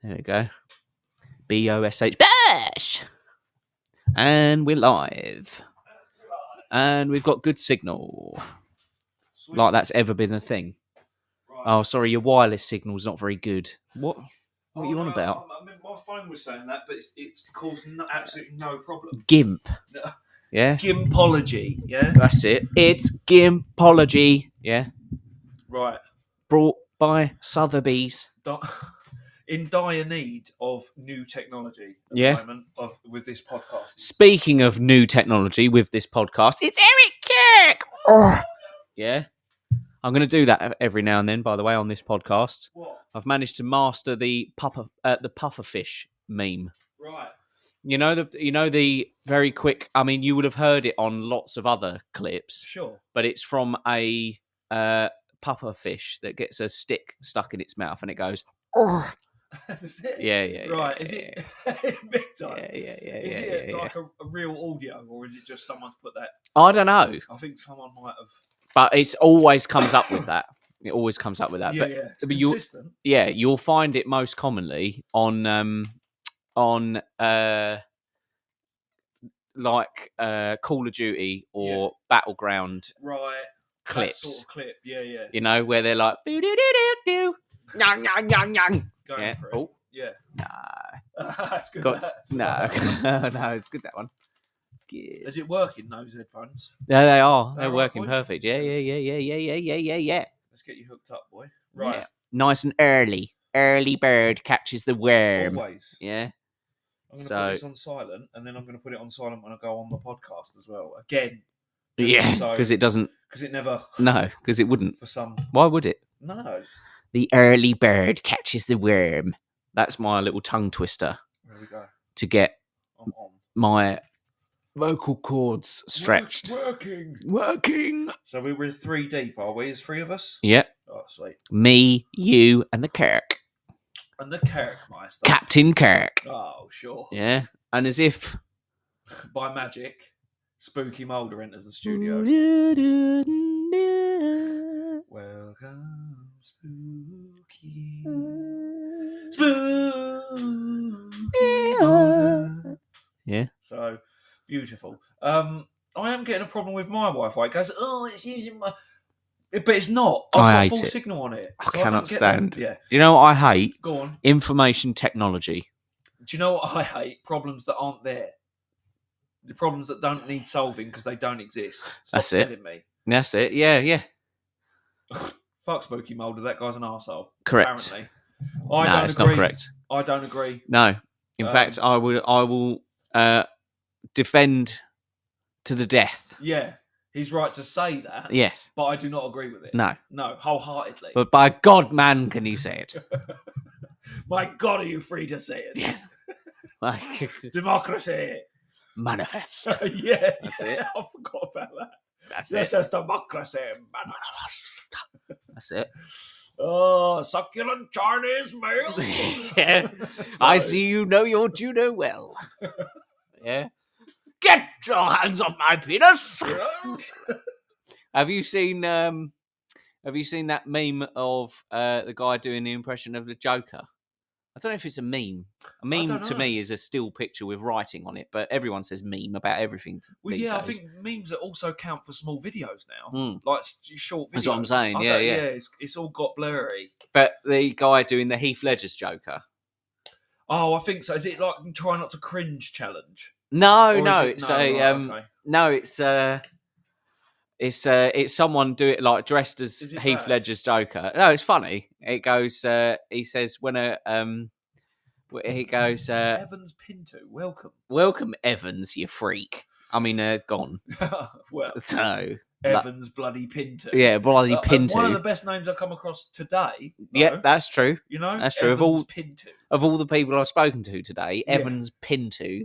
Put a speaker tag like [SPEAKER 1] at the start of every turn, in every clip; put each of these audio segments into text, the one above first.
[SPEAKER 1] There we go. BOSH. Bash! And we're live. And we've got good signal.
[SPEAKER 2] Sweet.
[SPEAKER 1] Like that's ever been a thing.
[SPEAKER 2] Right.
[SPEAKER 1] Oh, sorry, your wireless signal's not very good. What are you on about?
[SPEAKER 2] I mean, my phone was saying that, but it's caused absolutely no problem.
[SPEAKER 1] GIMP.
[SPEAKER 2] No.
[SPEAKER 1] Yeah?
[SPEAKER 2] Gimpology, yeah?
[SPEAKER 1] That's it. It's Gimpology. Yeah?
[SPEAKER 2] Right.
[SPEAKER 1] Brought by Sotheby's.
[SPEAKER 2] In dire need of new technology at
[SPEAKER 1] Yeah.
[SPEAKER 2] the moment with this podcast.
[SPEAKER 1] Speaking of new technology with this podcast, it's Eric Kirk. Oh. Yeah? I'm going to do that every now and then, by the way, on this podcast.
[SPEAKER 2] What?
[SPEAKER 1] I've managed to master the pufferfish meme.
[SPEAKER 2] Right.
[SPEAKER 1] You know the very quick. I mean, you would have heard it on lots of other clips.
[SPEAKER 2] Sure.
[SPEAKER 1] But it's from a pufferfish that gets a stick stuck in its mouth and it goes. Oh.
[SPEAKER 2] That's it.
[SPEAKER 1] Yeah.
[SPEAKER 2] Right. Is it big time?
[SPEAKER 1] Yeah.
[SPEAKER 2] Is it like a real audio, or is it just someone's put that?
[SPEAKER 1] I don't know.
[SPEAKER 2] I think someone might have.
[SPEAKER 1] But it always comes up with that. It always comes up with that.
[SPEAKER 2] Yeah,
[SPEAKER 1] but
[SPEAKER 2] it's consistent.
[SPEAKER 1] You'll find it most commonly on Call of Duty or Battleground clips.
[SPEAKER 2] That sort of clip. Yeah.
[SPEAKER 1] You know, where they're like doo doo doo doo doo yang yang yang yang.
[SPEAKER 2] Going for it.
[SPEAKER 1] Oh.
[SPEAKER 2] Yeah.
[SPEAKER 1] Nah.
[SPEAKER 2] That's good.
[SPEAKER 1] No, it's good that one. Good.
[SPEAKER 2] Is it working, those headphones?
[SPEAKER 1] Yeah, they are. They're
[SPEAKER 2] right,
[SPEAKER 1] working
[SPEAKER 2] boy?
[SPEAKER 1] perfect. Yeah.
[SPEAKER 2] Let's get you hooked up, boy. Right.
[SPEAKER 1] Yeah. Nice and early. Early bird catches the worm.
[SPEAKER 2] Always.
[SPEAKER 1] Yeah.
[SPEAKER 2] I'm going to put this on silent, and then I'm going to put it on silent when I go on the podcast as well. Again.
[SPEAKER 1] Yeah, because it doesn't.
[SPEAKER 2] Because it never.
[SPEAKER 1] No, because it wouldn't.
[SPEAKER 2] For some.
[SPEAKER 1] Why would it?
[SPEAKER 2] No.
[SPEAKER 1] The early bird catches the worm. That's my little tongue twister.
[SPEAKER 2] There we go.
[SPEAKER 1] To get
[SPEAKER 2] I'm on.
[SPEAKER 1] my vocal cords stretched.
[SPEAKER 2] Working. So we were 3 deep, are we? There's 3 of us?
[SPEAKER 1] Yep.
[SPEAKER 2] Oh, sweet.
[SPEAKER 1] Me, you, and the Kirk.
[SPEAKER 2] And the Kirkmeister.
[SPEAKER 1] Captain Kirk.
[SPEAKER 2] Oh, sure.
[SPEAKER 1] Yeah. And as if...
[SPEAKER 2] by magic, Spooky Mulder enters the studio. Welcome, Spooky.
[SPEAKER 1] Yeah.
[SPEAKER 2] So beautiful. I am getting a problem with my Wi-Fi. It goes, it's using my, but it's not. I've got full signal on it.
[SPEAKER 1] I cannot stand.
[SPEAKER 2] Yeah.
[SPEAKER 1] You know what I hate?
[SPEAKER 2] Go on.
[SPEAKER 1] Information technology.
[SPEAKER 2] Do you know what I hate? Problems that aren't there. The problems that don't need solving because they don't exist.
[SPEAKER 1] That's it.
[SPEAKER 2] Telling me.
[SPEAKER 1] That's it. Yeah.
[SPEAKER 2] Fuck Spooky Mulder. That guy's an arsehole.
[SPEAKER 1] Correct.
[SPEAKER 2] Apparently.
[SPEAKER 1] No, it's not correct.
[SPEAKER 2] I don't agree.
[SPEAKER 1] No. In fact, I will defend to the death.
[SPEAKER 2] Yeah. He's right to say that.
[SPEAKER 1] Yes.
[SPEAKER 2] But I do not agree with it.
[SPEAKER 1] No,
[SPEAKER 2] wholeheartedly.
[SPEAKER 1] But by God, man, can you say it?
[SPEAKER 2] My God, are you free to say it?
[SPEAKER 1] Yes.
[SPEAKER 2] Democracy.
[SPEAKER 1] Manifest.
[SPEAKER 2] Yeah.
[SPEAKER 1] That's it.
[SPEAKER 2] I forgot about that.
[SPEAKER 1] That's
[SPEAKER 2] this
[SPEAKER 1] it.
[SPEAKER 2] is democracy. Manifest.
[SPEAKER 1] That's it.
[SPEAKER 2] Oh, succulent Chinese meal.
[SPEAKER 1] Yeah. I see you know your judo well. Yeah. Get your hands off my penis. Have you seen that meme of the guy doing the impression of the Joker? I don't know if it's a meme. A meme to me is a still picture with writing on it, but everyone says meme about everything.
[SPEAKER 2] Well,
[SPEAKER 1] these days.
[SPEAKER 2] I think memes also count for small videos now, like short videos.
[SPEAKER 1] That's what I'm saying. Yeah.
[SPEAKER 2] It's all got blurry.
[SPEAKER 1] But the guy doing the Heath Ledger's Joker.
[SPEAKER 2] Oh, I think so. Is it like try not to cringe challenge?
[SPEAKER 1] No. It's someone do it like dressed as Heath Ledger's Joker. No, it's funny. It goes. He says he goes.
[SPEAKER 2] Evans Pinto,
[SPEAKER 1] welcome, Evans, you freak. I mean, gone.
[SPEAKER 2] Well,
[SPEAKER 1] so
[SPEAKER 2] Evans bloody Pinto.
[SPEAKER 1] Yeah, bloody Pinto.
[SPEAKER 2] One of the best names I've come across today.
[SPEAKER 1] Yeah, that's true.
[SPEAKER 2] You know,
[SPEAKER 1] that's true.
[SPEAKER 2] Evans
[SPEAKER 1] of all the people I've spoken to today, Evans Pinto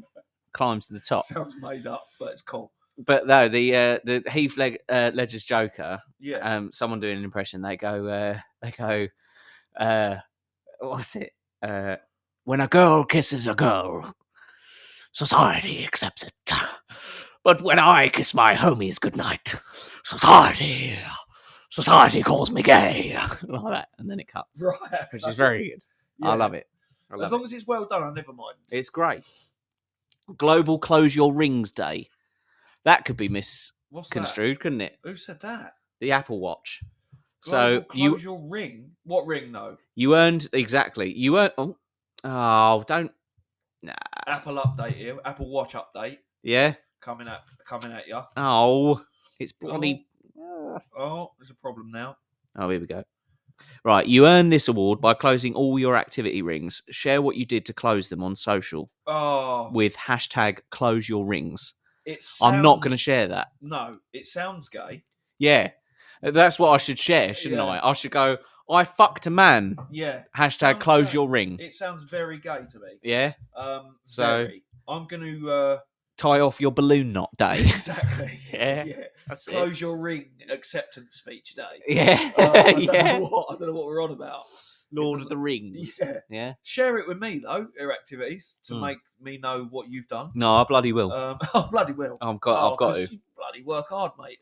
[SPEAKER 1] climbs to the top.
[SPEAKER 2] Sounds made up, but it's cool.
[SPEAKER 1] But no, the Heath Ledger's Joker.
[SPEAKER 2] Yeah.
[SPEAKER 1] Someone doing an impression. They go. What's it? When a girl kisses a girl, society accepts it. But when I kiss my homies goodnight, society calls me gay. Like that, and then it cuts.
[SPEAKER 2] Right.
[SPEAKER 1] Which is very good. Yeah. I love it. I love
[SPEAKER 2] As long as it's well done, I never mind.
[SPEAKER 1] It's great. Global Close Your Rings Day. That could be
[SPEAKER 2] What's that?
[SPEAKER 1] misconstrued, couldn't it?
[SPEAKER 2] Who said that?
[SPEAKER 1] The Apple Watch.
[SPEAKER 2] Global
[SPEAKER 1] So
[SPEAKER 2] close your ring. What ring though?
[SPEAKER 1] you earned exactly. You earned. Oh, don't. Nah.
[SPEAKER 2] Apple update here. Apple Watch update
[SPEAKER 1] Yeah.
[SPEAKER 2] coming at you.
[SPEAKER 1] Oh, it's bloody.
[SPEAKER 2] Oh, there's a problem now.
[SPEAKER 1] Oh, here we go. Right, you earn this award by closing all your activity rings. Share what you did to close them on social
[SPEAKER 2] Oh,
[SPEAKER 1] with hashtag close your rings.
[SPEAKER 2] it's.
[SPEAKER 1] I'm not going to share that.
[SPEAKER 2] No, it sounds gay.
[SPEAKER 1] Yeah, that's what I should share, shouldn't
[SPEAKER 2] Yeah.
[SPEAKER 1] I? I should go, I fucked a man.
[SPEAKER 2] Yeah.
[SPEAKER 1] Hashtag
[SPEAKER 2] sounds
[SPEAKER 1] close
[SPEAKER 2] gay.
[SPEAKER 1] your ring.
[SPEAKER 2] It sounds very gay to me.
[SPEAKER 1] Yeah? So-
[SPEAKER 2] Very. I'm going to.
[SPEAKER 1] Tie off your balloon knot day.
[SPEAKER 2] Exactly.
[SPEAKER 1] Yeah.
[SPEAKER 2] Yeah.
[SPEAKER 1] That's it.
[SPEAKER 2] Close your ring acceptance speech day.
[SPEAKER 1] Yeah.
[SPEAKER 2] I don't
[SPEAKER 1] yeah.
[SPEAKER 2] know what we're on about.
[SPEAKER 1] Lord of the Rings.
[SPEAKER 2] Yeah.
[SPEAKER 1] Yeah.
[SPEAKER 2] Share it with me though, your activities, to
[SPEAKER 1] Mm.
[SPEAKER 2] make me know what you've done.
[SPEAKER 1] No, I bloody will.
[SPEAKER 2] Oh bloody well.
[SPEAKER 1] I've got
[SPEAKER 2] 'cause
[SPEAKER 1] to.
[SPEAKER 2] You bloody work hard, mate.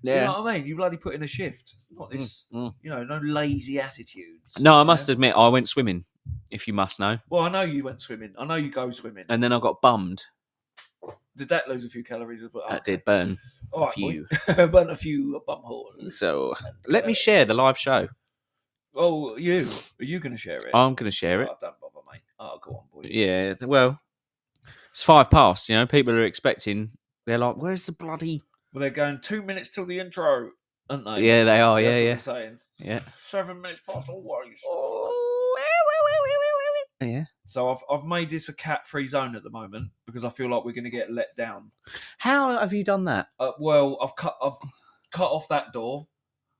[SPEAKER 1] Yeah.
[SPEAKER 2] You know what I mean? You bloody put in a shift. Not this,
[SPEAKER 1] Mm.
[SPEAKER 2] no lazy attitudes.
[SPEAKER 1] No, I
[SPEAKER 2] Yeah?
[SPEAKER 1] must admit, I went swimming, if you must know.
[SPEAKER 2] Well, I know you went swimming. I know you go swimming.
[SPEAKER 1] And then I got bummed.
[SPEAKER 2] Did that lose a few calories as well?
[SPEAKER 1] That did burn
[SPEAKER 2] All
[SPEAKER 1] a
[SPEAKER 2] right,
[SPEAKER 1] few.
[SPEAKER 2] burn a few bum holes.
[SPEAKER 1] So
[SPEAKER 2] And,
[SPEAKER 1] let me share the live show.
[SPEAKER 2] Oh, are you going to share it?
[SPEAKER 1] I'm going to share it.
[SPEAKER 2] Oh, don't bother, mate. Oh, go on, boy.
[SPEAKER 1] Yeah, well, it's 5 past, people are expecting, they're like, where's the bloody...
[SPEAKER 2] Well, they're going 2 minutes till the intro, aren't they?
[SPEAKER 1] Yeah, they are,
[SPEAKER 2] That's what
[SPEAKER 1] yeah.
[SPEAKER 2] they're saying.
[SPEAKER 1] Yeah.
[SPEAKER 2] 7 minutes past always.
[SPEAKER 1] Yeah.
[SPEAKER 2] So I've made this a cat-free zone at the moment because I feel like we're going to get let down.
[SPEAKER 1] How have you done that?
[SPEAKER 2] Well, I've cut off that door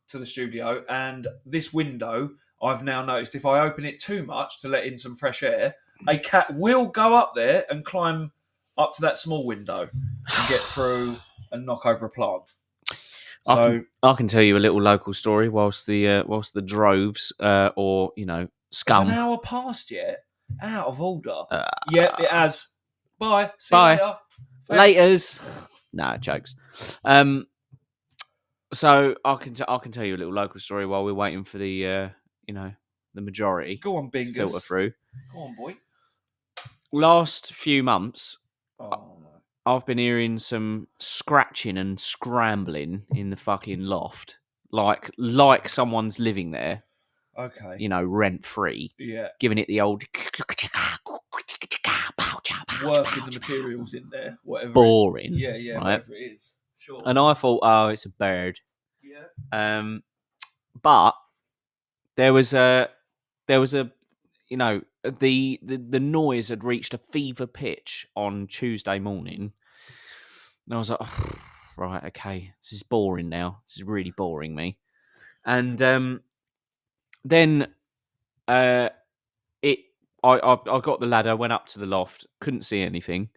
[SPEAKER 2] to the studio, and this window. I've now noticed if I open it too much to let in some fresh air, a cat will go up there and climb up to that small window and get through and knock over a plant. So
[SPEAKER 1] I can tell you a little local story whilst the droves or
[SPEAKER 2] it's
[SPEAKER 1] scum.
[SPEAKER 2] an hour past yet. Out of order. Yep, it has. Bye. See
[SPEAKER 1] Bye.
[SPEAKER 2] you later.
[SPEAKER 1] Laters. Nah, jokes. So I can tell you a little local story while we're waiting for the the majority
[SPEAKER 2] Go on,
[SPEAKER 1] to
[SPEAKER 2] Bingers.
[SPEAKER 1] filter through.
[SPEAKER 2] Go on, boy.
[SPEAKER 1] Last few months,
[SPEAKER 2] Oh, no.
[SPEAKER 1] I've been hearing some scratching and scrambling in the fucking loft, like someone's living there,
[SPEAKER 2] Okay.
[SPEAKER 1] rent free,
[SPEAKER 2] Yeah.
[SPEAKER 1] giving it the old
[SPEAKER 2] Working the materials in there, whatever.
[SPEAKER 1] boring.
[SPEAKER 2] Yeah,
[SPEAKER 1] right?
[SPEAKER 2] whatever it is. Sure.
[SPEAKER 1] And I thought, oh, it's a bird.
[SPEAKER 2] Yeah.
[SPEAKER 1] But there was a the noise had reached a fever pitch on Tuesday morning, and I was like, oh, right, okay, this is boring now. This is really boring me. And then I got the ladder, went up to the loft, couldn't see anything,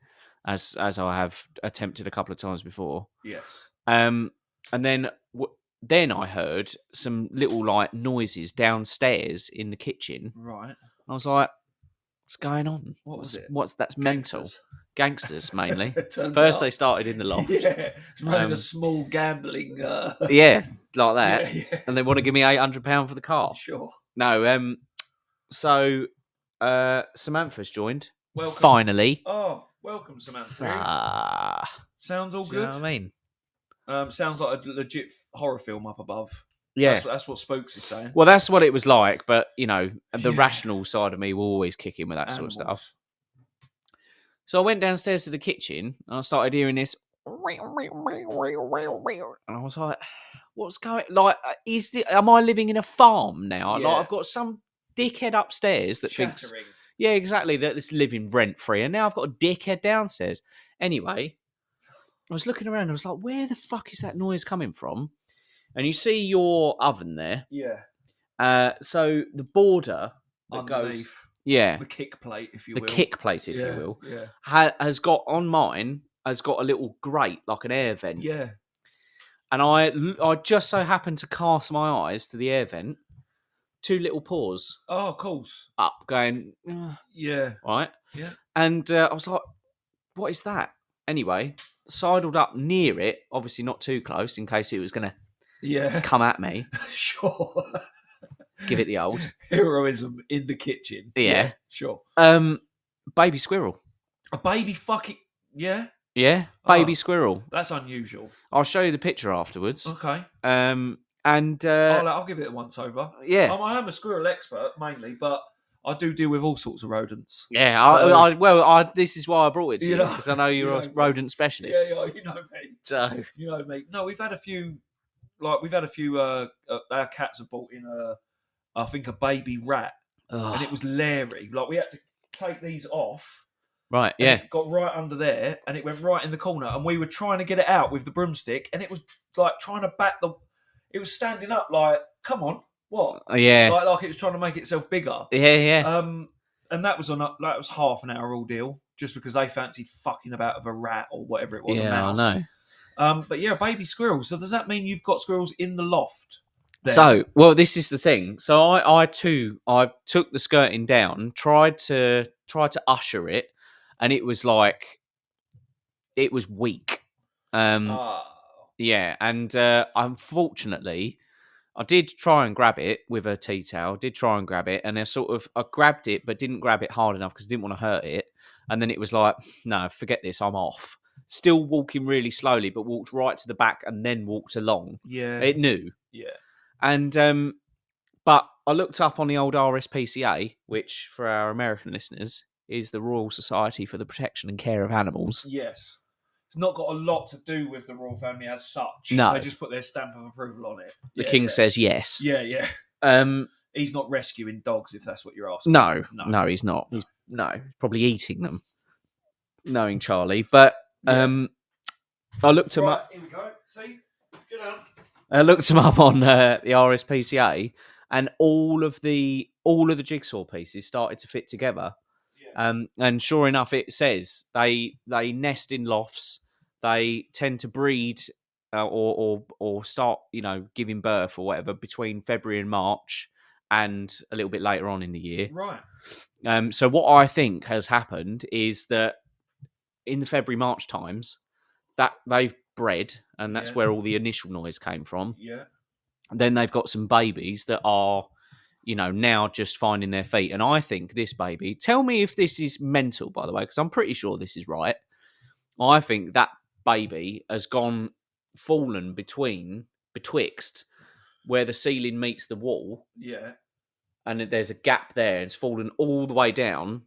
[SPEAKER 1] as I have attempted a couple of times before.
[SPEAKER 2] Yes.
[SPEAKER 1] And then I heard some little noises downstairs in the kitchen.
[SPEAKER 2] Right.
[SPEAKER 1] I was like, "What's going on?
[SPEAKER 2] What was it?
[SPEAKER 1] That's mental." Gangsters mainly.
[SPEAKER 2] Turns
[SPEAKER 1] First
[SPEAKER 2] out.
[SPEAKER 1] they started in the loft.
[SPEAKER 2] Yeah. Running
[SPEAKER 1] Um,
[SPEAKER 2] a small gambling.
[SPEAKER 1] Yeah, like that.
[SPEAKER 2] Yeah.
[SPEAKER 1] And they want to give me £800 for the car.
[SPEAKER 2] Sure.
[SPEAKER 1] No. So Samantha's joined.
[SPEAKER 2] Welcome.
[SPEAKER 1] Finally.
[SPEAKER 2] Oh, welcome, Samantha. Sounds all
[SPEAKER 1] Do you
[SPEAKER 2] good.
[SPEAKER 1] know what I mean?
[SPEAKER 2] Sounds like a legit horror film up above.
[SPEAKER 1] Yeah.
[SPEAKER 2] That's what Spokes is saying.
[SPEAKER 1] Well, that's what it was like, but the
[SPEAKER 2] Yeah.
[SPEAKER 1] rational side of me will always kick in with that sort of stuff. So I went downstairs to the kitchen and I started hearing this, and I was like, "What's going? Am I living in a farm now?
[SPEAKER 2] Yeah.
[SPEAKER 1] Like I've got some dickhead upstairs that thinks,
[SPEAKER 2] Chattering.
[SPEAKER 1] yeah, exactly, that it's living rent free, and now I've got a dickhead downstairs." Anyway, I was looking around and I was like, "Where the fuck is that noise coming from?" And you see your oven there.
[SPEAKER 2] Yeah.
[SPEAKER 1] So the border that
[SPEAKER 2] Underneath.
[SPEAKER 1] goes, yeah,
[SPEAKER 2] The kick plate, if you
[SPEAKER 1] the
[SPEAKER 2] will.
[SPEAKER 1] kick plate, if
[SPEAKER 2] Yeah,
[SPEAKER 1] you will,
[SPEAKER 2] Yeah.
[SPEAKER 1] has got on mine has got a little grate like an air vent.
[SPEAKER 2] Yeah.
[SPEAKER 1] And I just so happened to cast my eyes to the air vent, 2 little paws
[SPEAKER 2] Oh, of course.
[SPEAKER 1] up, going,
[SPEAKER 2] Yeah.
[SPEAKER 1] right,
[SPEAKER 2] Yeah.
[SPEAKER 1] and I was like, "What is that?" Anyway, sidled up near it, obviously not too close in case it was going to
[SPEAKER 2] Yeah.
[SPEAKER 1] come at me.
[SPEAKER 2] Sure.
[SPEAKER 1] give it the old
[SPEAKER 2] heroism in the kitchen.
[SPEAKER 1] Yeah.
[SPEAKER 2] Sure.
[SPEAKER 1] Baby squirrel.
[SPEAKER 2] A baby fucking
[SPEAKER 1] Yeah,
[SPEAKER 2] Oh.
[SPEAKER 1] baby squirrel.
[SPEAKER 2] That's unusual.
[SPEAKER 1] I'll show you the picture afterwards.
[SPEAKER 2] Okay.
[SPEAKER 1] And
[SPEAKER 2] I'll give it a once over.
[SPEAKER 1] yeah,
[SPEAKER 2] I am a squirrel expert mainly, but I do deal with all sorts of rodents.
[SPEAKER 1] yeah.
[SPEAKER 2] So-
[SPEAKER 1] This is why I brought it to you because I know you're a rodent specialist.
[SPEAKER 2] Yeah, you know me.
[SPEAKER 1] So
[SPEAKER 2] You know me. No, we've had a few. Our cats have brought in I think a baby rat, and it was Larry. Like we had to take these off.
[SPEAKER 1] right,
[SPEAKER 2] And
[SPEAKER 1] yeah,
[SPEAKER 2] it got right under there, and it went right in the corner, and we were trying to get it out with the broomstick, and it was like trying to back the. It was standing up like, come on, what?
[SPEAKER 1] yeah,
[SPEAKER 2] Like it was trying to make itself bigger.
[SPEAKER 1] yeah.
[SPEAKER 2] And that was half an hour ordeal, just because they fancied fucking about with a rat or whatever it was. A
[SPEAKER 1] Yeah,
[SPEAKER 2] mouse.
[SPEAKER 1] I know.
[SPEAKER 2] But yeah, baby squirrels. So does that mean you've got squirrels in the loft? Then?
[SPEAKER 1] So, well, this is the thing. So I took the skirting down, tried to usher it, and it was weak. Yeah, and unfortunately, I did try and grab it with a tea towel. And I grabbed it, but didn't grab it hard enough because I didn't want to hurt it. And then it was like, no, forget this, I'm off. Still walking really slowly, but walked right to the back and then walked along.
[SPEAKER 2] Yeah,
[SPEAKER 1] It knew.
[SPEAKER 2] Yeah.
[SPEAKER 1] And but I looked up on the old RSPCA, which for our American listeners is the Royal Society for the Protection and Care of Animals.
[SPEAKER 2] Yes. It's not got a lot to do with the royal family as such.
[SPEAKER 1] No.
[SPEAKER 2] They just put their stamp of approval on it.
[SPEAKER 1] The king says yes.
[SPEAKER 2] Yeah. He's not rescuing dogs, if that's what you're asking.
[SPEAKER 1] No, he's not. He's probably eating them, knowing Charlie. But I looked him up.
[SPEAKER 2] Here we go. See? Get on.
[SPEAKER 1] I looked him up on the RSPCA, and all of the jigsaw pieces started to fit together. Yeah. And sure enough, it says they nest in lofts. They tend to breed or start, giving birth or whatever between February and March, and a little bit later on in the year.
[SPEAKER 2] Right.
[SPEAKER 1] So what I think has happened is that in the February-March times, that they've bred, and that's where all the initial noise came from.
[SPEAKER 2] Yeah.
[SPEAKER 1] Then they've got some babies that are, now just finding their feet. And I think this baby, tell me if this is mental, by the way, because I'm pretty sure this is right. I think that baby has fallen betwixt where the ceiling meets the wall.
[SPEAKER 2] Yeah.
[SPEAKER 1] And there's a gap there. It's fallen all the way down.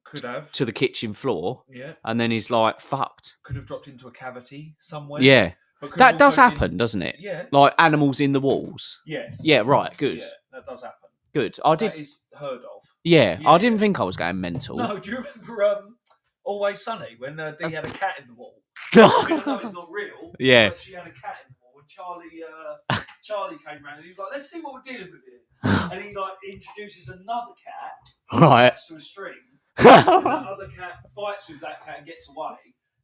[SPEAKER 2] Could have.
[SPEAKER 1] To the kitchen floor.
[SPEAKER 2] Yeah.
[SPEAKER 1] And then he's like, fucked.
[SPEAKER 2] Could have dropped into a cavity somewhere.
[SPEAKER 1] Yeah. That does happen, doesn't it?
[SPEAKER 2] Yeah.
[SPEAKER 1] Like animals in the walls.
[SPEAKER 2] Yes.
[SPEAKER 1] Yeah, right. Good.
[SPEAKER 2] Yeah, that does happen.
[SPEAKER 1] Good.
[SPEAKER 2] That is heard of.
[SPEAKER 1] Yeah, I didn't think I was going mental.
[SPEAKER 2] No, do you remember Always Sunny when Dee had a cat in the wall? Even though it's not real.
[SPEAKER 1] Yeah.
[SPEAKER 2] But she had a cat in the wall, and Charlie came round and he was like, "Let's see what we're dealing with here." And he introduces another cat
[SPEAKER 1] right
[SPEAKER 2] to a string. And that other cat fights with that cat and gets away.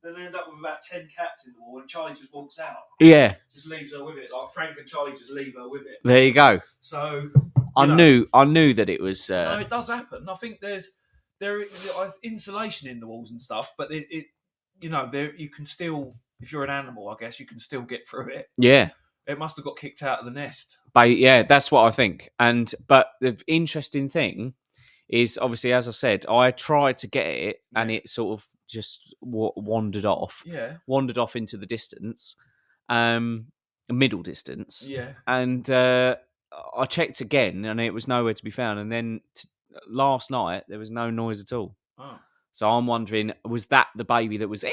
[SPEAKER 2] Then they end up with about 10 cats in the wall, and Charlie just walks out.
[SPEAKER 1] Yeah.
[SPEAKER 2] Just leaves her with it. Like Frank and Charlie just leave her with it.
[SPEAKER 1] There you go.
[SPEAKER 2] So
[SPEAKER 1] I knew that it was.
[SPEAKER 2] No, it does happen. I think there is insulation in the walls and stuff, but you can still, if you're an animal, I guess you can still get through it.
[SPEAKER 1] Yeah.
[SPEAKER 2] It must have got kicked out of the nest.
[SPEAKER 1] But yeah, that's what I think. But the interesting thing is, obviously, as I said, I tried to get it, and it sort of just wandered off.
[SPEAKER 2] Yeah.
[SPEAKER 1] Wandered off into the distance, middle distance.
[SPEAKER 2] Yeah.
[SPEAKER 1] And I checked again, and it was nowhere to be found. And then last night, there was no noise at all.
[SPEAKER 2] Oh.
[SPEAKER 1] So I'm wondering, was that the baby that was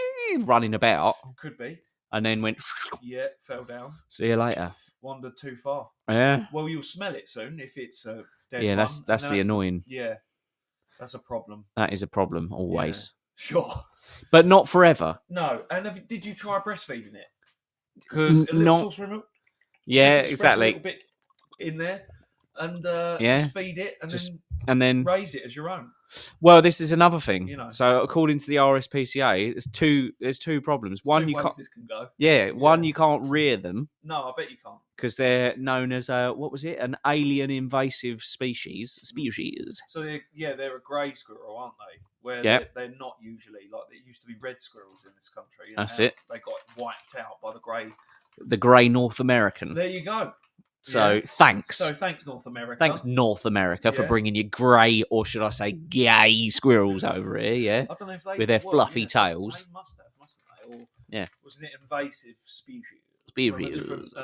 [SPEAKER 1] running about?
[SPEAKER 2] Could be.
[SPEAKER 1] And then went...
[SPEAKER 2] Yeah, fell down.
[SPEAKER 1] See you later.
[SPEAKER 2] Wandered too far.
[SPEAKER 1] Yeah.
[SPEAKER 2] Well, you'll smell it soon if it's a dead
[SPEAKER 1] Yeah,
[SPEAKER 2] one.
[SPEAKER 1] that's the annoying...
[SPEAKER 2] Yeah. That's a problem.
[SPEAKER 1] That is a problem, always.
[SPEAKER 2] Yeah, sure.
[SPEAKER 1] But not forever.
[SPEAKER 2] No. And did you try breastfeeding it? Because a little saucer of milk?
[SPEAKER 1] Yeah,
[SPEAKER 2] just
[SPEAKER 1] exactly.
[SPEAKER 2] A little bit in there and just feed it and then raise it as your own.
[SPEAKER 1] Well, this is another thing.
[SPEAKER 2] So
[SPEAKER 1] according to the RSPCA, there's two problems. One, you can't.
[SPEAKER 2] This can go.
[SPEAKER 1] Yeah, one, you can't rear them.
[SPEAKER 2] No, I bet you can't.
[SPEAKER 1] Because they're known as an alien invasive species.
[SPEAKER 2] So they're a grey squirrel, aren't they? Where they're not usually like there used to be red squirrels in this country.
[SPEAKER 1] That's it.
[SPEAKER 2] They got wiped out by the grey.
[SPEAKER 1] The grey North American.
[SPEAKER 2] There you go.
[SPEAKER 1] So thanks.
[SPEAKER 2] So thanks, North America.
[SPEAKER 1] Thanks, North America, for bringing your grey, or should I say gay squirrels over here, yeah?
[SPEAKER 2] I don't know if they...
[SPEAKER 1] With their fluffy tails.
[SPEAKER 2] They must have, mustn't they? Or
[SPEAKER 1] Yeah.
[SPEAKER 2] wasn't it invasive species?
[SPEAKER 1] Species.
[SPEAKER 2] From a different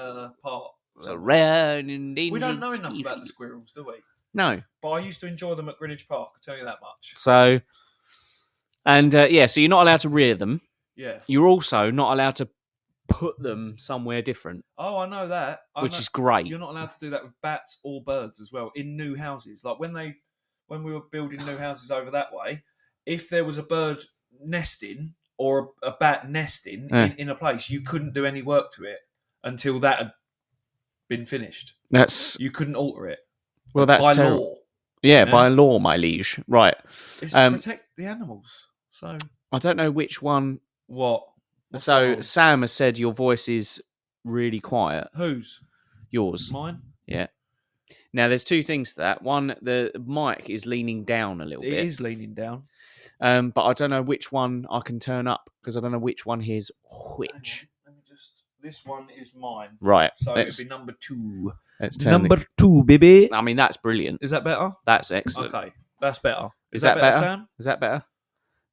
[SPEAKER 2] part.
[SPEAKER 1] A rare and endangered
[SPEAKER 2] We don't know enough
[SPEAKER 1] species.
[SPEAKER 2] about the squirrels, do we?
[SPEAKER 1] No.
[SPEAKER 2] But I used to enjoy them at Greenwich Park, I'll tell you that much.
[SPEAKER 1] So, and so you're not allowed to rear them.
[SPEAKER 2] Yeah.
[SPEAKER 1] You're also not allowed to put them somewhere different.
[SPEAKER 2] Oh, I know that.
[SPEAKER 1] Which is great.
[SPEAKER 2] You're not allowed to do that with bats or birds as well in new houses. Like when we were building new houses over that way, if there was a bird nesting or a bat nesting in a place, you couldn't do any work to it until that had been finished. You couldn't alter it.
[SPEAKER 1] Well, that's
[SPEAKER 2] by
[SPEAKER 1] terrible.
[SPEAKER 2] law.
[SPEAKER 1] Yeah, by law, my liege. Right.
[SPEAKER 2] It's to protect the animals. So
[SPEAKER 1] I don't know which one.
[SPEAKER 2] What? What's
[SPEAKER 1] so Sam has said your voice is really quiet.
[SPEAKER 2] Whose?
[SPEAKER 1] Yours.
[SPEAKER 2] Mine?
[SPEAKER 1] Yeah. Now, there's two things to that. One, the mic is leaning down a little bit.
[SPEAKER 2] It is leaning down.
[SPEAKER 1] But I don't know which one I can turn up because I don't know which one here's which.
[SPEAKER 2] Let me just... This one is mine.
[SPEAKER 1] Right.
[SPEAKER 2] So it'd be number 2.
[SPEAKER 1] Let's turn
[SPEAKER 2] number 2, baby.
[SPEAKER 1] I mean, that's brilliant.
[SPEAKER 2] Is that better?
[SPEAKER 1] That's excellent.
[SPEAKER 2] Okay, that's better.
[SPEAKER 1] Is that better,
[SPEAKER 2] Sam?
[SPEAKER 1] Is that better?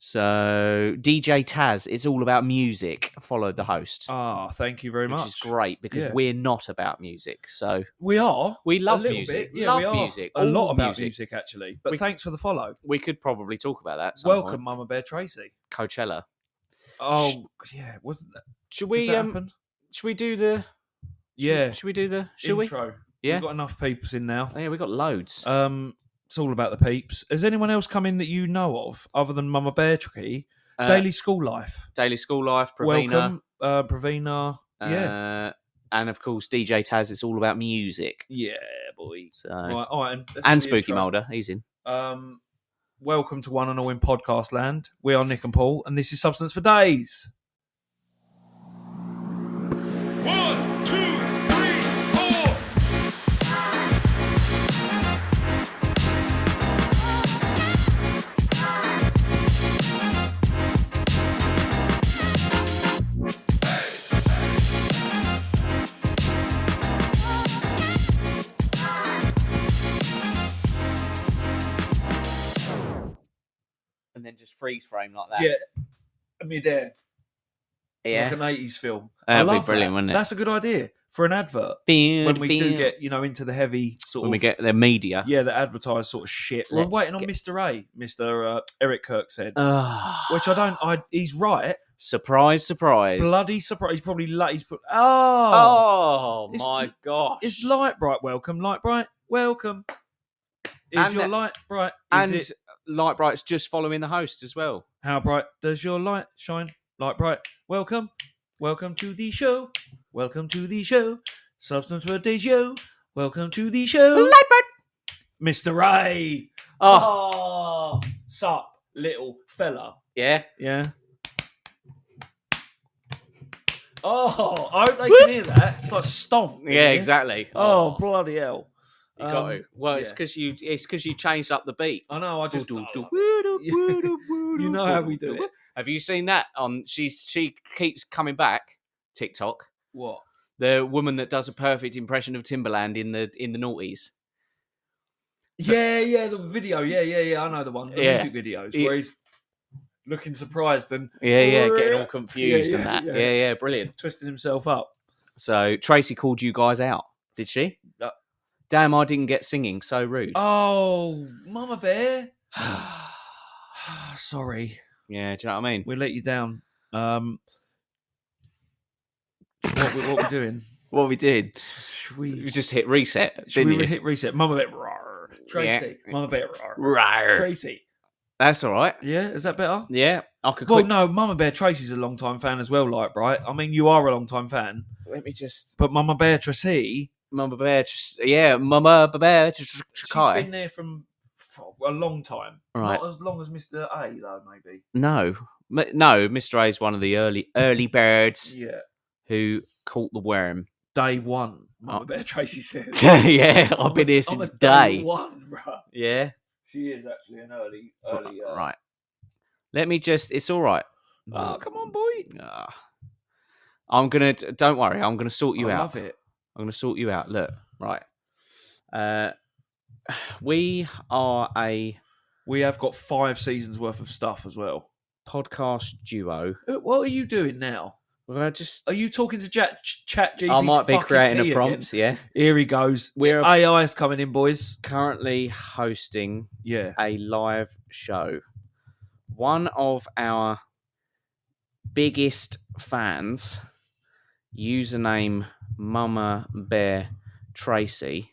[SPEAKER 1] So, DJ Taz, it's all about music, followed the host.
[SPEAKER 2] Ah, thank you very much.
[SPEAKER 1] Which is great because we're not about music. So
[SPEAKER 2] we are.
[SPEAKER 1] We love music.
[SPEAKER 2] Yeah,
[SPEAKER 1] love music.
[SPEAKER 2] A lot about music, actually. But thanks for the follow.
[SPEAKER 1] We could probably talk about that.
[SPEAKER 2] Welcome, Mama Bear Tracy.
[SPEAKER 1] Coachella.
[SPEAKER 2] Oh, yeah. Wasn't that?
[SPEAKER 1] Should we?
[SPEAKER 2] Did that happen?
[SPEAKER 1] Should we do the?
[SPEAKER 2] Yeah.
[SPEAKER 1] Should we do the
[SPEAKER 2] intro?
[SPEAKER 1] Yeah.
[SPEAKER 2] We've got enough peeps in now.
[SPEAKER 1] Oh, yeah, we've got loads.
[SPEAKER 2] It's all about the peeps. Has anyone else come in that you know of other than Mama Bear Tracy? Daily School Life.
[SPEAKER 1] Daily School Life. Pravina.
[SPEAKER 2] Welcome, Pravina. Yeah.
[SPEAKER 1] And of course, DJ Taz. It's all about music.
[SPEAKER 2] Yeah, boy.
[SPEAKER 1] So.
[SPEAKER 2] All right,
[SPEAKER 1] and Spooky Mulder. He's in.
[SPEAKER 2] Welcome to One and All in Podcast Land. We are Nick and Paul, and this is Substance for Days.
[SPEAKER 3] 1, 2, 3, 4.
[SPEAKER 1] And then just freeze frame like that.
[SPEAKER 2] Yeah, mid-air.
[SPEAKER 1] Yeah.
[SPEAKER 2] Like an 80s film.
[SPEAKER 1] That'd
[SPEAKER 2] I
[SPEAKER 1] be
[SPEAKER 2] love
[SPEAKER 1] brilliant,
[SPEAKER 2] that.
[SPEAKER 1] wouldn't it?
[SPEAKER 2] That's a good idea for an advert. When we do get, into the heavy sort of...
[SPEAKER 1] When we get the media.
[SPEAKER 2] Yeah, the advertised sort of shit. We're waiting on Mr. A, Mr. Eric Kirk said. Which he's right.
[SPEAKER 1] Surprise, surprise.
[SPEAKER 2] Bloody surprise. He's probably he's put...
[SPEAKER 1] Oh my gosh.
[SPEAKER 2] It's Light Bright, welcome. Light Bright, welcome. Is your light bright?
[SPEAKER 1] Light Bright's just following the host as well.
[SPEAKER 2] How bright does your light shine? Light Bright, welcome. Welcome to the show. Welcome to the show. Substance for Days show. Welcome to the show.
[SPEAKER 1] Light Bright.
[SPEAKER 2] Mr. Ray. Oh. Sup, little fella.
[SPEAKER 1] Yeah.
[SPEAKER 2] Yeah. Oh, I hope they can hear that. It's like stomp.
[SPEAKER 1] Yeah, exactly.
[SPEAKER 2] Oh, bloody hell.
[SPEAKER 1] You got to. Well, it's because you changed up the beat.
[SPEAKER 2] I know. I just
[SPEAKER 1] you
[SPEAKER 2] know how we do it.
[SPEAKER 1] Have you seen that? She keeps coming back. TikTok.
[SPEAKER 2] What?
[SPEAKER 1] The woman that does a perfect impression of Timberland in the noughties.
[SPEAKER 2] Yeah, the video. Yeah. I know the one. The music videos where he's looking surprised and
[SPEAKER 1] getting all confused and that. Yeah, brilliant.
[SPEAKER 2] Twisting himself up.
[SPEAKER 1] So Tracy called you guys out, did she? Damn, I didn't get singing. So rude.
[SPEAKER 2] Oh, Mama Bear. Sorry.
[SPEAKER 1] Yeah, do you know what I mean?
[SPEAKER 2] We let you down. What we're doing?
[SPEAKER 1] What we did? We just hit reset. Didn't you?
[SPEAKER 2] Hit reset? Mama Bear. Rawr. Tracy. Yeah. Mama Bear.
[SPEAKER 1] Rawr.
[SPEAKER 2] Tracy.
[SPEAKER 1] That's all right.
[SPEAKER 2] Yeah, is that better?
[SPEAKER 1] Yeah, I could.
[SPEAKER 2] Well, no, Mama Bear Tracy's a long time fan as well, Light Bright. I mean, you are a long time fan.
[SPEAKER 1] Let me just.
[SPEAKER 2] But Mama Bear Tracy.
[SPEAKER 1] Mama Bear, Mama Bear.
[SPEAKER 2] She's been there for a long time.
[SPEAKER 1] Right.
[SPEAKER 2] Not as long as Mr. A, though, maybe.
[SPEAKER 1] No, Mr. A is one of the early birds.
[SPEAKER 2] Yeah.
[SPEAKER 1] Who caught the worm.
[SPEAKER 2] Day one, Mama Bear Tracy says.
[SPEAKER 1] Yeah, I've been here since day
[SPEAKER 2] one, bro.
[SPEAKER 1] Yeah.
[SPEAKER 2] She is actually an early.
[SPEAKER 1] Right. Let me just. It's all right.
[SPEAKER 2] Oh, come on, boy.
[SPEAKER 1] I'm gonna. Don't worry. I'm gonna sort you out.
[SPEAKER 2] I love it.
[SPEAKER 1] I'm gonna sort you out. Look. Right. We are a
[SPEAKER 2] We have got 5 seasons worth of stuff as well.
[SPEAKER 1] podcast duo.
[SPEAKER 2] What are you doing now?
[SPEAKER 1] We're just.
[SPEAKER 2] Are you talking to Chat GPT?
[SPEAKER 1] I might be
[SPEAKER 2] fucking
[SPEAKER 1] creating
[SPEAKER 2] T
[SPEAKER 1] a prompt.
[SPEAKER 2] again?
[SPEAKER 1] Yeah.
[SPEAKER 2] Here he goes.
[SPEAKER 1] We're
[SPEAKER 2] AI's coming in, boys.
[SPEAKER 1] currently hosting
[SPEAKER 2] Yeah.
[SPEAKER 1] a live show. One of our biggest fans, username Mama Bear Tracy,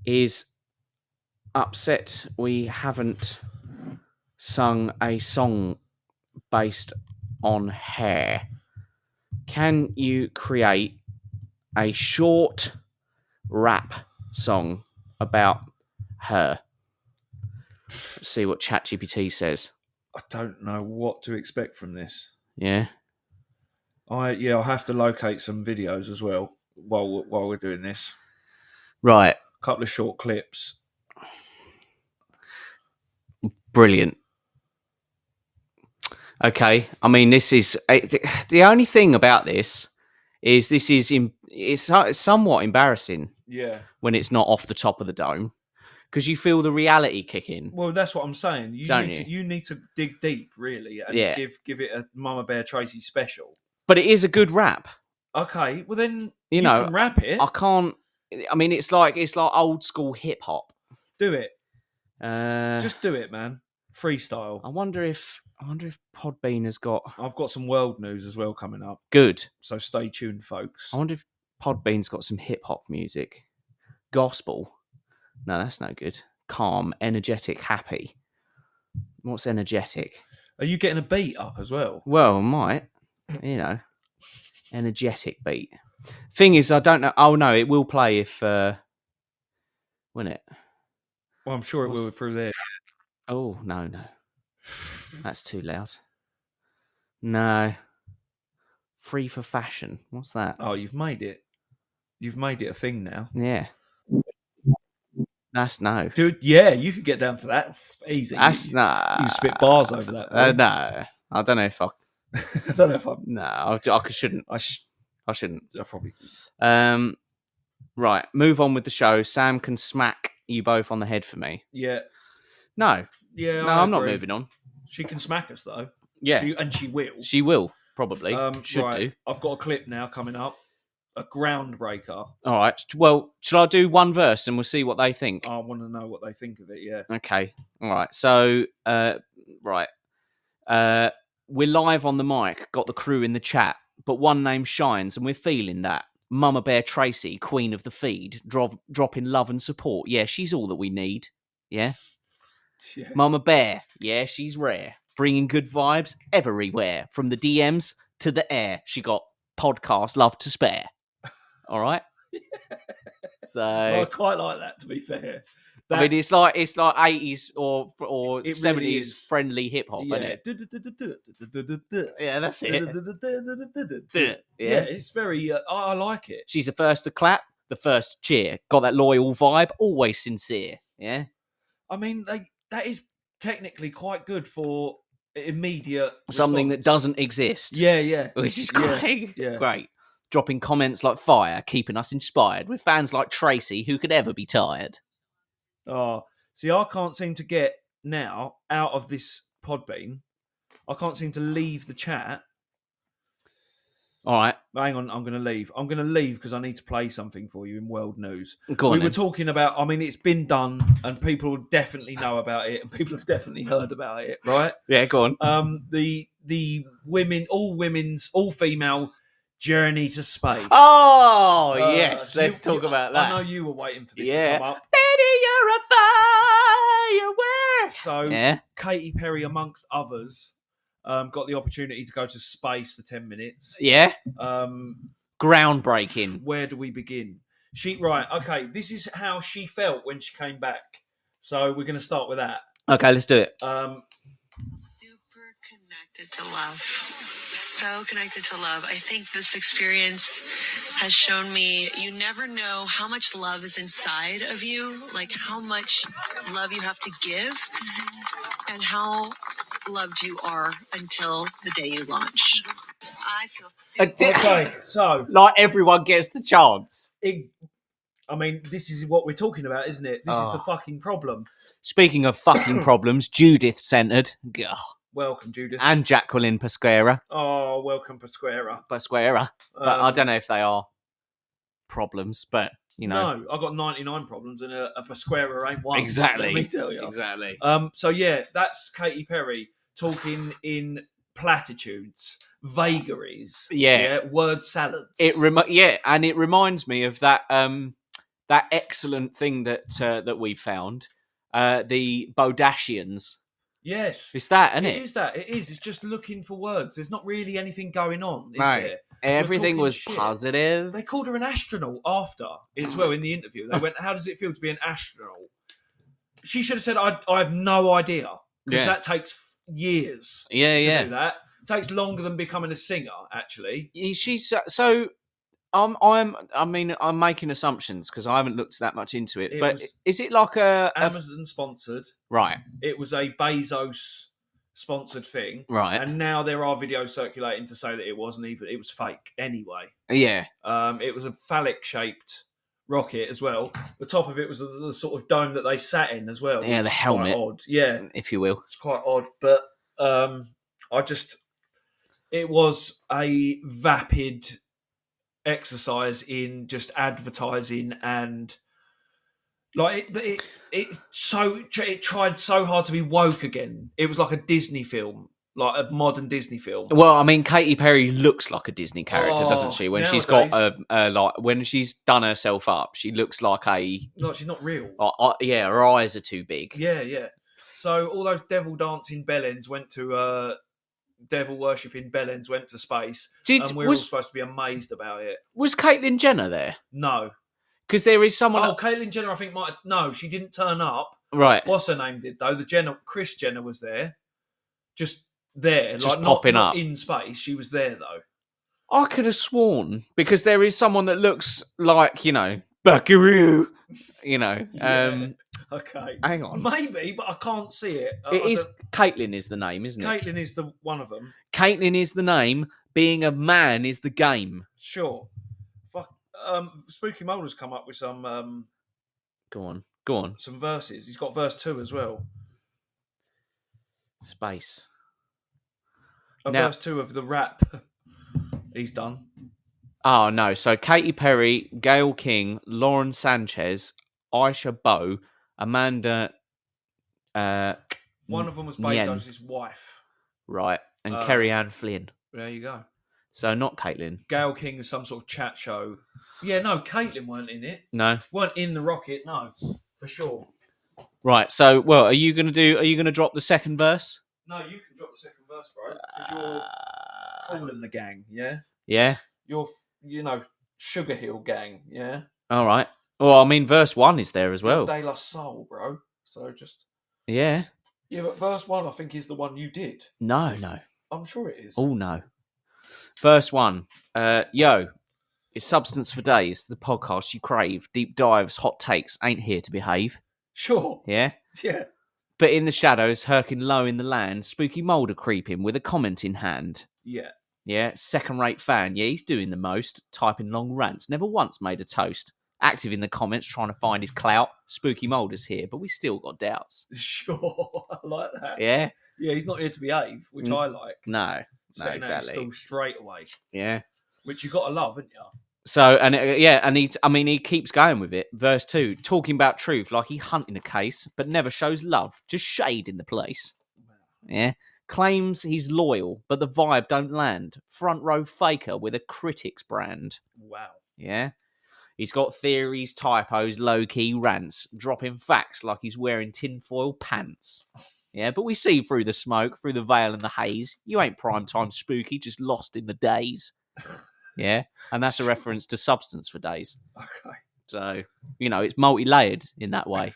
[SPEAKER 1] is upset we haven't sung a song based on hair. Can you create a short rap song about her? Let's see what ChatGPT says.
[SPEAKER 2] I don't know what to expect from this.
[SPEAKER 1] Yeah.
[SPEAKER 2] I'll have to locate some videos as well while we're doing this.
[SPEAKER 1] Right.
[SPEAKER 2] A couple of short clips.
[SPEAKER 1] Brilliant. Okay. I mean, this is the only thing about this is it's somewhat embarrassing
[SPEAKER 2] Yeah.
[SPEAKER 1] when it's not off the top of the dome because you feel the reality kick in.
[SPEAKER 2] Well, that's what I'm saying.
[SPEAKER 1] Don't
[SPEAKER 2] You need to dig deep, really, and
[SPEAKER 1] Yeah.
[SPEAKER 2] give it a Mama Bear Tracy special.
[SPEAKER 1] But it is a good rap.
[SPEAKER 2] Okay, well then
[SPEAKER 1] You know,
[SPEAKER 2] can rap it.
[SPEAKER 1] I can't. I mean, it's like old school hip hop.
[SPEAKER 2] Do it.
[SPEAKER 1] Just.
[SPEAKER 2] Just do it, man. Freestyle.
[SPEAKER 1] I wonder if Podbean has got
[SPEAKER 2] I've got some world news as well coming up,
[SPEAKER 1] good.
[SPEAKER 2] so stay tuned, folks.
[SPEAKER 1] I wonder if Podbean's got some hip hop music. Gospel. No, that's no good. Calm, energetic, happy. What's energetic?
[SPEAKER 2] Are you getting a beat up as well?
[SPEAKER 1] Well, I might. You know, energetic beat. Thing is, I don't know. Oh no, it will play if. Won't it?
[SPEAKER 2] Well, I'm sure it will through there.
[SPEAKER 1] Oh no, that's too loud. No. Free for fashion. What's that?
[SPEAKER 2] Oh, you've made it. You've made it a thing now.
[SPEAKER 1] Yeah. That's no.
[SPEAKER 2] Dude, yeah, you could get down to that. Easy.
[SPEAKER 1] That's
[SPEAKER 2] you,
[SPEAKER 1] no.
[SPEAKER 2] You spit bars over that. boy.
[SPEAKER 1] No. I don't know if I.
[SPEAKER 2] I don't know if I'm.
[SPEAKER 1] No, I shouldn't. I shouldn't.
[SPEAKER 2] I probably.
[SPEAKER 1] Right. Move on with the show. Sam can smack you both on the head for me.
[SPEAKER 2] Yeah.
[SPEAKER 1] No.
[SPEAKER 2] Yeah.
[SPEAKER 1] No, I'm not moving on.
[SPEAKER 2] She can smack us though.
[SPEAKER 1] Yeah.
[SPEAKER 2] She will.
[SPEAKER 1] She will probably. Should
[SPEAKER 2] right.
[SPEAKER 1] do.
[SPEAKER 2] I've got a clip now coming up. A groundbreaker.
[SPEAKER 1] All right. Well, shall I do one verse and we'll see what they think?
[SPEAKER 2] I want to know what they think of it. Yeah.
[SPEAKER 1] Okay. All right. So, right. We're live on the mic. Got the crew in the chat, but one name shines, and we're feeling that. Mama Bear Tracy, queen of the feed, dropping love and support. Yeah, she's all that we need. Yeah.
[SPEAKER 2] Yeah.
[SPEAKER 1] Mama Bear. Yeah, she's rare. Bringing good vibes everywhere, from the DMs to the air. She got podcast love to spare. All right. So
[SPEAKER 2] I quite like that. To be fair,
[SPEAKER 1] I mean, it's like 80s or
[SPEAKER 2] It
[SPEAKER 1] 70s
[SPEAKER 2] really is.
[SPEAKER 1] friendly hip hop, isn't it? Yeah, that's it.
[SPEAKER 2] Yeah, it's very. I like it.
[SPEAKER 1] She's the first to clap, the first to cheer. Got that loyal vibe, always sincere. Yeah.
[SPEAKER 2] I mean, that is technically quite good for immediate
[SPEAKER 1] Something that
[SPEAKER 2] response.
[SPEAKER 1] doesn't exist.
[SPEAKER 2] Yeah.
[SPEAKER 1] Which is
[SPEAKER 2] Yeah,
[SPEAKER 1] great.
[SPEAKER 2] yeah.
[SPEAKER 1] Great. Dropping comments like fire, keeping us inspired with fans like Tracy, who could ever be tired.
[SPEAKER 2] Oh, see, I can't seem to get now out of this Podbean. I can't seem to leave the chat.
[SPEAKER 1] All right.
[SPEAKER 2] Hang on, I'm going to leave. I'm going to leave because I need to play something for you in world news.
[SPEAKER 1] Go on.
[SPEAKER 2] We were talking about, I mean, it's been done and people definitely know about it and people have definitely heard about it, right?
[SPEAKER 1] Yeah, go on.
[SPEAKER 2] The all female journey to space.
[SPEAKER 1] Oh, yes. Let's talk about that.
[SPEAKER 2] I know you were waiting for this to
[SPEAKER 1] Yeah.
[SPEAKER 2] come up.
[SPEAKER 1] Baby, you're a firework.
[SPEAKER 2] So,
[SPEAKER 1] Yeah.
[SPEAKER 2] Katy Perry, amongst others, got the opportunity to go to space for 10 minutes.
[SPEAKER 1] Yeah.
[SPEAKER 2] Um,
[SPEAKER 1] Groundbreaking.
[SPEAKER 2] Where do we begin? Okay, this is how she felt when she came back. So we're going to start with that.
[SPEAKER 1] Okay, let's do it.
[SPEAKER 4] Super connected to love. So connected to love. I think this experience has shown me you never know how much love is inside of you, like how much love you have to give, and how loved you are until the day you launch. I feel super.
[SPEAKER 2] Okay, so
[SPEAKER 1] Like everyone gets the chance.
[SPEAKER 2] I mean, this is what we're talking about, isn't it? This is the fucking problem.
[SPEAKER 1] Speaking of fucking problems, Judith centred.
[SPEAKER 2] Welcome, Judith.
[SPEAKER 1] And Jacqueline Pasquera.
[SPEAKER 2] Oh, welcome, Pasquera.
[SPEAKER 1] But I don't know if they are problems, but, you know.
[SPEAKER 2] No, I got 99 problems and a Pasquera ain't one.
[SPEAKER 1] Exactly.
[SPEAKER 2] Let me tell you.
[SPEAKER 1] Exactly.
[SPEAKER 2] So, yeah, that's Katy Perry talking in platitudes, vagaries, word salads.
[SPEAKER 1] And it reminds me of that that excellent thing that we found, the Bodashians.
[SPEAKER 2] Yes,
[SPEAKER 1] it's that, isn't it?
[SPEAKER 2] It is that. It is. It's just looking for words. There's not really anything going on, is
[SPEAKER 1] No.
[SPEAKER 2] there?
[SPEAKER 1] Everything was
[SPEAKER 2] shit.
[SPEAKER 1] positive.
[SPEAKER 2] They called her an astronaut after as well in the interview. They went, "How does it feel to be an astronaut?" She should have said, "I have no idea," because that takes years. To do that. It takes longer than becoming a singer. Actually,
[SPEAKER 1] she's so. I'm making assumptions because I haven't looked that much into it. But is it like a
[SPEAKER 2] Amazon sponsored?
[SPEAKER 1] Right.
[SPEAKER 2] It was a Bezos sponsored thing,
[SPEAKER 1] right?
[SPEAKER 2] And now there are videos circulating to say that it wasn't even. It was fake anyway.
[SPEAKER 1] Yeah.
[SPEAKER 2] It was a phallic shaped rocket as well. The top of it was the sort of dome that they sat in as well.
[SPEAKER 1] Yeah, the helmet.
[SPEAKER 2] Quite odd. Yeah,
[SPEAKER 1] if you will.
[SPEAKER 2] It's quite odd, but it was a vapid exercise in just advertising and like it tried so hard to be woke again. It was like a Disney film, like a modern Disney film.
[SPEAKER 1] Well, I mean, Katy Perry looks like a Disney character, doesn't she? When
[SPEAKER 2] nowadays,
[SPEAKER 1] she's got like when she's done herself up, she looks like
[SPEAKER 2] she's not real.
[SPEAKER 1] Her eyes are too big.
[SPEAKER 2] Yeah. So all those devil dancing bellends went to devil worshipping bellends went to space, and we're all supposed to be amazed about it.
[SPEAKER 1] Was Caitlyn Jenner there?
[SPEAKER 2] No,
[SPEAKER 1] because there is someone.
[SPEAKER 2] Oh, Caitlyn Jenner, I think might. No, she didn't turn up.
[SPEAKER 1] Right.
[SPEAKER 2] What's her name did though? Kris Jenner was there, just there,
[SPEAKER 1] just
[SPEAKER 2] like
[SPEAKER 1] popping
[SPEAKER 2] not
[SPEAKER 1] up
[SPEAKER 2] in space. She was there though.
[SPEAKER 1] I could have sworn because there is someone that looks like Buckaroo.
[SPEAKER 2] Yeah. Okay.
[SPEAKER 1] Hang on.
[SPEAKER 2] Maybe, but I can't see it.
[SPEAKER 1] Caitlyn is the name, isn't it?
[SPEAKER 2] Caitlyn is the one of them.
[SPEAKER 1] Caitlyn is the name. Being a man is the game.
[SPEAKER 2] Sure. Fuck. Spooky Mulder's come up with some.
[SPEAKER 1] Go on.
[SPEAKER 2] Some verses. He's got verse 2 as well.
[SPEAKER 1] Space.
[SPEAKER 2] Verse 2 of the rap he's done.
[SPEAKER 1] Oh no! So Katy Perry, Gayle King, Lauren Sanchez, Aisha Bowe, Amanda.
[SPEAKER 2] One of them was Bezos' wife,
[SPEAKER 1] right? And Kerry Ann Flynn.
[SPEAKER 2] There you go.
[SPEAKER 1] So not Caitlyn.
[SPEAKER 2] Gayle King is some sort of chat show. Yeah, no, Caitlyn weren't in it.
[SPEAKER 1] No,
[SPEAKER 2] weren't in the rocket. No, for sure.
[SPEAKER 1] Right. So, well, are you gonna drop the second verse?
[SPEAKER 2] No, you can drop the second verse, bro. Because you're calling the gang. Yeah.
[SPEAKER 1] Yeah.
[SPEAKER 2] You're. Sugar Hill gang, yeah?
[SPEAKER 1] All right. Well, I mean, verse 1 is there as well.
[SPEAKER 2] De La Soul, bro. So just...
[SPEAKER 1] Yeah.
[SPEAKER 2] Yeah, but verse 1, I think, is the one you did.
[SPEAKER 1] No.
[SPEAKER 2] I'm sure it is.
[SPEAKER 1] Oh, no. Verse 1. Yo, it's Substance for Days, the podcast you crave. Deep dives, hot takes, ain't here to behave.
[SPEAKER 2] Sure.
[SPEAKER 1] Yeah?
[SPEAKER 2] Yeah.
[SPEAKER 1] But in the shadows, herking low in the land, Spooky Mulder creeping with a comment in hand.
[SPEAKER 2] Yeah.
[SPEAKER 1] Yeah, second-rate fan. Yeah, he's doing the most. Typing long rants. Never once made a toast. Active in the comments, trying to find his clout. Spooky Mulder's here, but we still got doubts.
[SPEAKER 2] Sure, I like that.
[SPEAKER 1] Yeah?
[SPEAKER 2] Yeah, he's not here to behave, which I like.
[SPEAKER 1] No,
[SPEAKER 2] exactly. Still straight away.
[SPEAKER 1] Yeah.
[SPEAKER 2] Which you got to love, haven't you?
[SPEAKER 1] So, and he keeps going with it. Verse 2, talking about truth like he hunting a case, but never shows love. Just shade in the place. Yeah? Claims he's loyal, but the vibe don't land. Front row faker with a critics brand.
[SPEAKER 2] Wow.
[SPEAKER 1] Yeah. He's got theories, typos, low-key rants, dropping facts like he's wearing tinfoil pants. Yeah, but we see through the smoke, through the veil and the haze. You ain't primetime spooky, just lost in the days. Yeah, and that's a reference to Substance for Days.
[SPEAKER 2] Okay.
[SPEAKER 1] So, it's multi-layered in that way.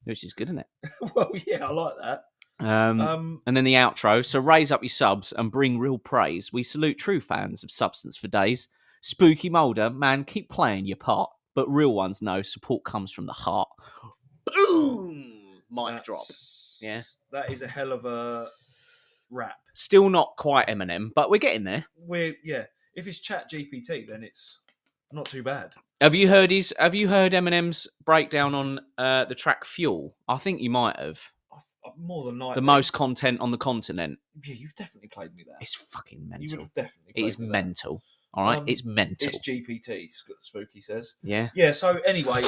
[SPEAKER 1] Which is good, isn't it?
[SPEAKER 2] Well, yeah, I like that.
[SPEAKER 1] And then the outro. So raise up your subs and bring real praise. We salute true fans of Substance for Days. Spooky Mulder, man, keep playing your part. But real ones know support comes from the heart. Boom! Mic drop. Yeah.
[SPEAKER 2] That is a hell of a rap.
[SPEAKER 1] Still not quite Eminem, but we're getting there.
[SPEAKER 2] If it's Chat GPT, then it's not too bad.
[SPEAKER 1] Have you heard Eminem's breakdown on the track Fuel? I think you might have.
[SPEAKER 2] More than likely.
[SPEAKER 1] The most content on the continent.
[SPEAKER 2] Yeah, you've definitely played me that.
[SPEAKER 1] It's fucking
[SPEAKER 2] You would
[SPEAKER 1] mental.
[SPEAKER 2] have definitely
[SPEAKER 1] It
[SPEAKER 2] played
[SPEAKER 1] is
[SPEAKER 2] me that.
[SPEAKER 1] mental. All right, it's mental.
[SPEAKER 2] It's GPT, Spooky says.
[SPEAKER 1] Yeah.
[SPEAKER 2] Yeah, so anyway,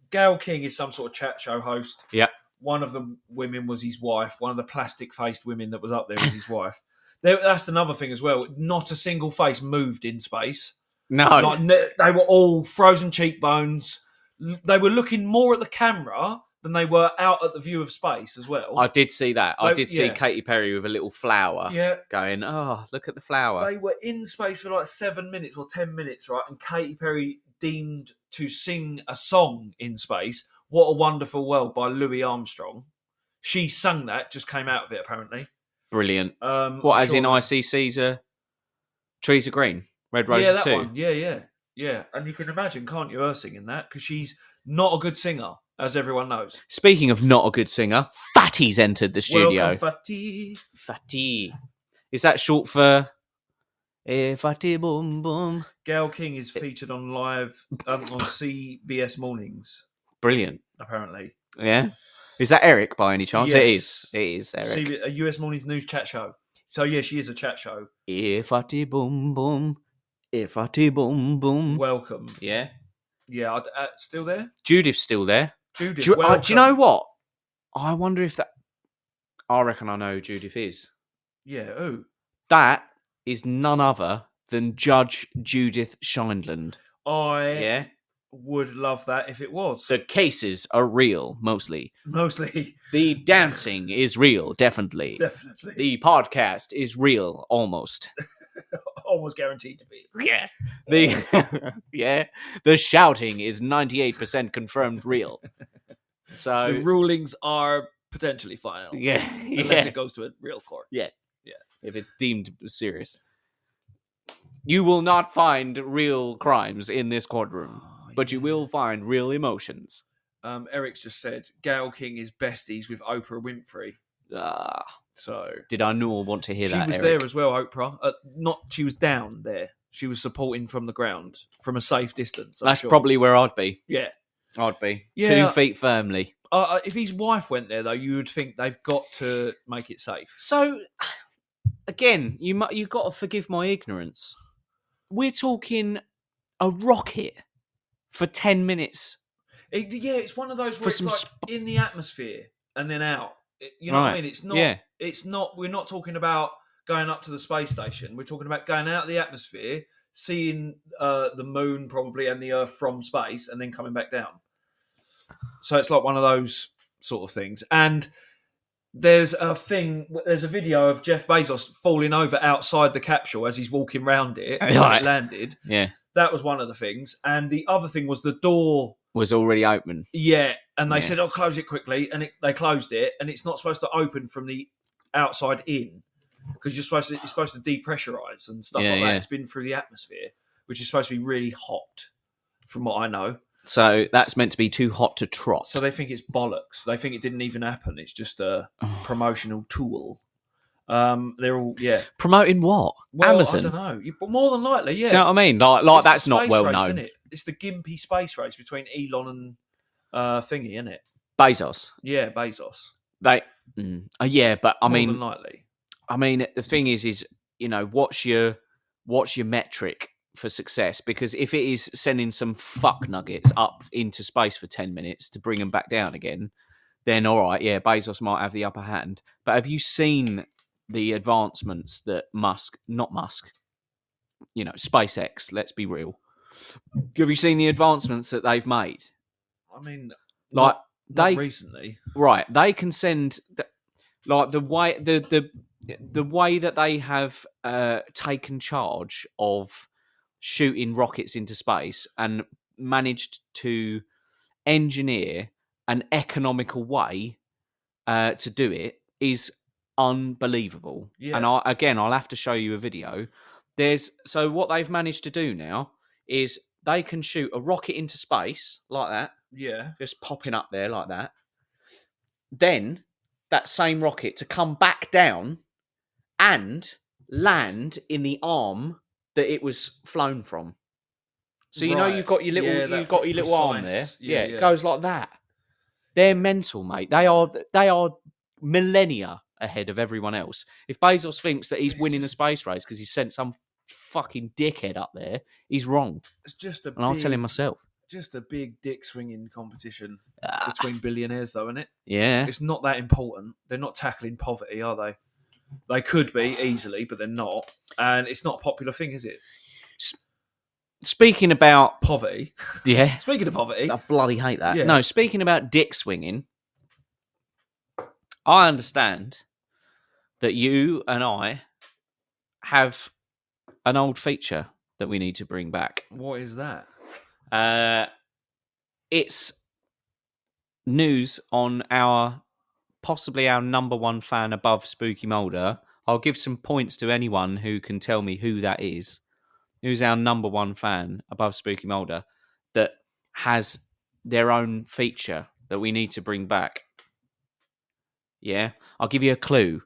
[SPEAKER 2] Gayle King is some sort of chat show host.
[SPEAKER 1] Yeah.
[SPEAKER 2] One of the women was his wife. One of the plastic-faced women that was up there was his wife. That's another thing as well. Not a single face moved in space.
[SPEAKER 1] No.
[SPEAKER 2] They were all frozen cheekbones. They were looking more at the camera than they were out at the view of space as well.
[SPEAKER 1] I did see that. I did see
[SPEAKER 2] yeah.
[SPEAKER 1] Katy Perry with a little flower going, oh, look at the flower.
[SPEAKER 2] They were in space for like 7 minutes or 10 minutes, right? And Katy Perry deemed to sing a song in space, What a Wonderful World by Louis Armstrong. She sung that, just came out of it apparently.
[SPEAKER 1] Brilliant. What, as in IC Caesar, Trees Are Green, Red Roses 2?
[SPEAKER 2] One. Yeah. And you can imagine, can't you, her singing that? Because she's not a good singer, as everyone knows.
[SPEAKER 1] Speaking of not a good singer, Fatty's entered the studio.
[SPEAKER 2] Welcome, Fatty.
[SPEAKER 1] Fatty. Is that short for Fatty Boom Boom?
[SPEAKER 2] Gayle King is featured on live on CBS Mornings.
[SPEAKER 1] Brilliant.
[SPEAKER 2] Apparently.
[SPEAKER 1] Yeah. Is that Eric by any chance?
[SPEAKER 2] Yes.
[SPEAKER 1] It is Eric.
[SPEAKER 2] A US Mornings news chat show. So yeah, she is a chat show.
[SPEAKER 1] Fatty Boom Boom. Fatty Boom Boom.
[SPEAKER 2] Welcome.
[SPEAKER 1] Yeah.
[SPEAKER 2] Yeah, still there?
[SPEAKER 1] Judith's still there.
[SPEAKER 2] Judith,
[SPEAKER 1] do you know what? I wonder if that... I reckon I know who Judith is.
[SPEAKER 2] Yeah, who?
[SPEAKER 1] That is none other than Judge Judith Shineland.
[SPEAKER 2] I would love that if it was.
[SPEAKER 1] The cases are real, mostly.
[SPEAKER 2] Mostly.
[SPEAKER 1] The dancing is real, definitely.
[SPEAKER 2] Definitely.
[SPEAKER 1] The podcast is real, almost.
[SPEAKER 2] Almost guaranteed to be.
[SPEAKER 1] Yeah. The shouting is 98% confirmed real. So
[SPEAKER 2] the rulings are potentially final.
[SPEAKER 1] Yeah.
[SPEAKER 2] Unless it goes to a real court.
[SPEAKER 1] Yeah. If it's deemed serious. You will not find real crimes in this courtroom, but you will find real emotions.
[SPEAKER 2] Eric's just said Gayle King is besties with Oprah Winfrey. So
[SPEAKER 1] did I not want to hear that?
[SPEAKER 2] She was
[SPEAKER 1] Eric?
[SPEAKER 2] there as well, Oprah. She was down there. She was supporting from the ground, from a safe distance.
[SPEAKER 1] That's probably where I'd be.
[SPEAKER 2] Yeah.
[SPEAKER 1] I'd be.
[SPEAKER 2] Yeah.
[SPEAKER 1] 2 feet firmly.
[SPEAKER 2] If his wife went there, though, you would think they've got to make it safe.
[SPEAKER 1] So, again, you got to forgive my ignorance. We're talking a rocket for 10 minutes.
[SPEAKER 2] It's one of those where it's like in the atmosphere and then out. You know what I mean? It's not.
[SPEAKER 1] Yeah.
[SPEAKER 2] It's not. We're not talking about going up to the space station. We're talking about going out of the atmosphere, seeing the moon probably and the Earth from space, and then coming back down. So it's like one of those sort of things. And there's a video of Jeff Bezos falling over outside the capsule as he's walking around it when it landed.
[SPEAKER 1] Yeah.
[SPEAKER 2] That was one of the things. And the other thing was the door
[SPEAKER 1] was already open.
[SPEAKER 2] Yeah. And they said, close it quickly. And they closed it. And it's not supposed to open from the outside in because it's supposed to depressurize and stuff like that. It's been through the atmosphere, which is supposed to be really hot from what I know.
[SPEAKER 1] So that's meant to be too hot to trot.
[SPEAKER 2] So they think it's bollocks. They think it didn't even happen. It's just a promotional tool. They're all
[SPEAKER 1] promoting what?
[SPEAKER 2] Well,
[SPEAKER 1] Amazon.
[SPEAKER 2] I don't know. But more than likely, yeah.
[SPEAKER 1] Do you know what I mean? Like that's not well
[SPEAKER 2] race,
[SPEAKER 1] known.
[SPEAKER 2] Isn't it? It's the gimpy space race between Elon and thingy, isn't it?
[SPEAKER 1] Bezos.
[SPEAKER 2] Yeah, Bezos.
[SPEAKER 1] But I mean,
[SPEAKER 2] more than likely.
[SPEAKER 1] I mean, the thing is, what's your metric for success? Because if it is sending some fuck nuggets up into space for 10 minutes to bring them back down again, then all right, yeah, Bezos might have the upper hand. But have you seen the advancements that SpaceX, let's be real. Have you seen the advancements that they've made?
[SPEAKER 2] I mean,
[SPEAKER 1] not
[SPEAKER 2] recently.
[SPEAKER 1] Right, they can send the way that they have taken charge of shooting rockets into space and managed to engineer an economical way to do it is unbelievable.
[SPEAKER 2] Yeah.
[SPEAKER 1] And I'll have to show you a video. So what they've managed to do now is they can shoot a rocket into space like that.
[SPEAKER 2] Yeah.
[SPEAKER 1] Just popping up there like that. Then that same rocket to come back down and land in the arm that it was flown from. So you know
[SPEAKER 2] Right.
[SPEAKER 1] you've got your little,
[SPEAKER 2] Yeah,
[SPEAKER 1] you've
[SPEAKER 2] that
[SPEAKER 1] got your little arm there.
[SPEAKER 2] precise-
[SPEAKER 1] Yeah,
[SPEAKER 2] yeah,
[SPEAKER 1] it
[SPEAKER 2] yeah.
[SPEAKER 1] goes like that. They're mental, mate. They are millennia ahead of everyone else. If Bezos thinks that he's
[SPEAKER 2] It's
[SPEAKER 1] winning the
[SPEAKER 2] just-
[SPEAKER 1] space race because he sent some fucking dickhead up there, he's wrong.
[SPEAKER 2] It's just a
[SPEAKER 1] And I'll tell him
[SPEAKER 2] big,
[SPEAKER 1] myself.
[SPEAKER 2] just a big dick swinging competition
[SPEAKER 1] Ah,
[SPEAKER 2] between billionaires, though, isn't it?
[SPEAKER 1] yeah.
[SPEAKER 2] It's not that important. They're not tackling poverty, are they? They could be easily, but they're not. And it's not a popular thing, is it?
[SPEAKER 1] Speaking about
[SPEAKER 2] Poverty.
[SPEAKER 1] yeah,
[SPEAKER 2] Speaking of poverty,
[SPEAKER 1] I bloody hate that.
[SPEAKER 2] Yeah.
[SPEAKER 1] No, speaking about dick swinging, I understand that you and I have an old feature that we need to bring back.
[SPEAKER 2] what is that?
[SPEAKER 1] It's news on possibly our number one fan above Spooky Mulder. I'll give some points to anyone who can tell me who that is. Who's our number one fan above Spooky Mulder that has their own feature that we need to bring back? Yeah, I'll give you a clue.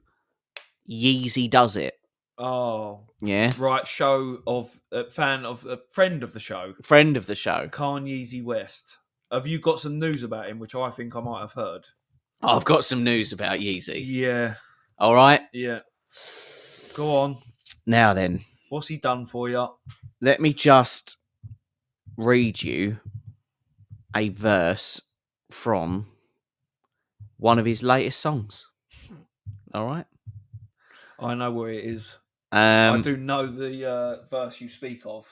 [SPEAKER 1] Yeezy does it.
[SPEAKER 2] Oh,
[SPEAKER 1] Yeah,
[SPEAKER 2] right. Show of a friend of the show,
[SPEAKER 1] friend of the show.
[SPEAKER 2] Yeezy West. Have you got some news about him, which I think I might have heard?
[SPEAKER 1] I've got some news about Yeezy.
[SPEAKER 2] Yeah,
[SPEAKER 1] All right,
[SPEAKER 2] yeah. Go on.
[SPEAKER 1] now then,
[SPEAKER 2] What's he done for you?
[SPEAKER 1] let me just read you a verse from one of his latest songs. All right.
[SPEAKER 2] I know where it is. I
[SPEAKER 1] Um,
[SPEAKER 2] do know the verse you speak of,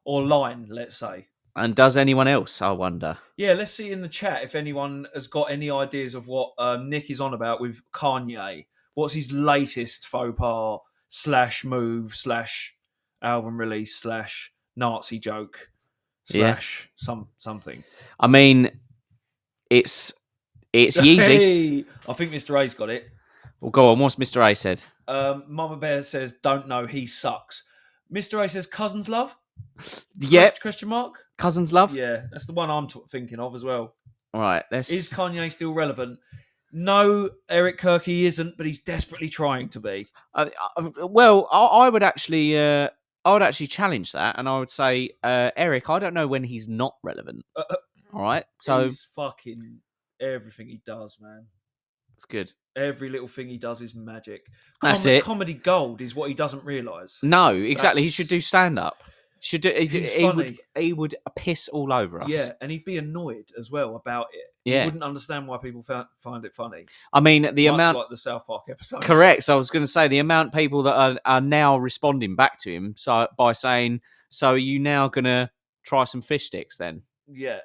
[SPEAKER 2] or line, let's say.
[SPEAKER 1] and does anyone else, I wonder?
[SPEAKER 2] Yeah, let's see in the chat if anyone has got any ideas of what Nick is on about with Kanye. What's his latest faux pas / move / album release / Nazi joke
[SPEAKER 1] Yeah.
[SPEAKER 2] / something.
[SPEAKER 1] I mean, it's Yeezy.
[SPEAKER 2] Hey, I think Mr. A's got it.
[SPEAKER 1] Well, go on. What's Mr. A said?
[SPEAKER 2] Mama Bear says, "Don't know, he sucks." Mr. A says, "Cousins love."
[SPEAKER 1] Yep.
[SPEAKER 2] Question mark.
[SPEAKER 1] Cousins love.
[SPEAKER 2] Yeah, that's the one I'm thinking of as well.
[SPEAKER 1] All right. Let's.
[SPEAKER 2] Is Kanye still relevant? No, Eric Kirk, he isn't, but he's desperately trying to be.
[SPEAKER 1] Well, I would actually. I would actually challenge that, and I would say, Eric, I don't know when he's not relevant. All right. So
[SPEAKER 2] He's fucking everything he does, man.
[SPEAKER 1] it's good.
[SPEAKER 2] Every little thing he does is magic.
[SPEAKER 1] That's it.
[SPEAKER 2] Comedy gold is what he doesn't realise.
[SPEAKER 1] No, exactly. He
[SPEAKER 2] That's-
[SPEAKER 1] should do stand up. Should do.
[SPEAKER 2] He's
[SPEAKER 1] He would.
[SPEAKER 2] funny.
[SPEAKER 1] He would piss all over us.
[SPEAKER 2] Yeah, and he'd be annoyed as well about it.
[SPEAKER 1] Yeah.
[SPEAKER 2] He wouldn't understand why people find it funny.
[SPEAKER 1] I mean, the
[SPEAKER 2] Much
[SPEAKER 1] amount.
[SPEAKER 2] like the South Park episode.
[SPEAKER 1] Correct. I was going to say the amount of people that are now responding back to him by saying, "So are you now going to try some fish sticks then?
[SPEAKER 2] Yeah.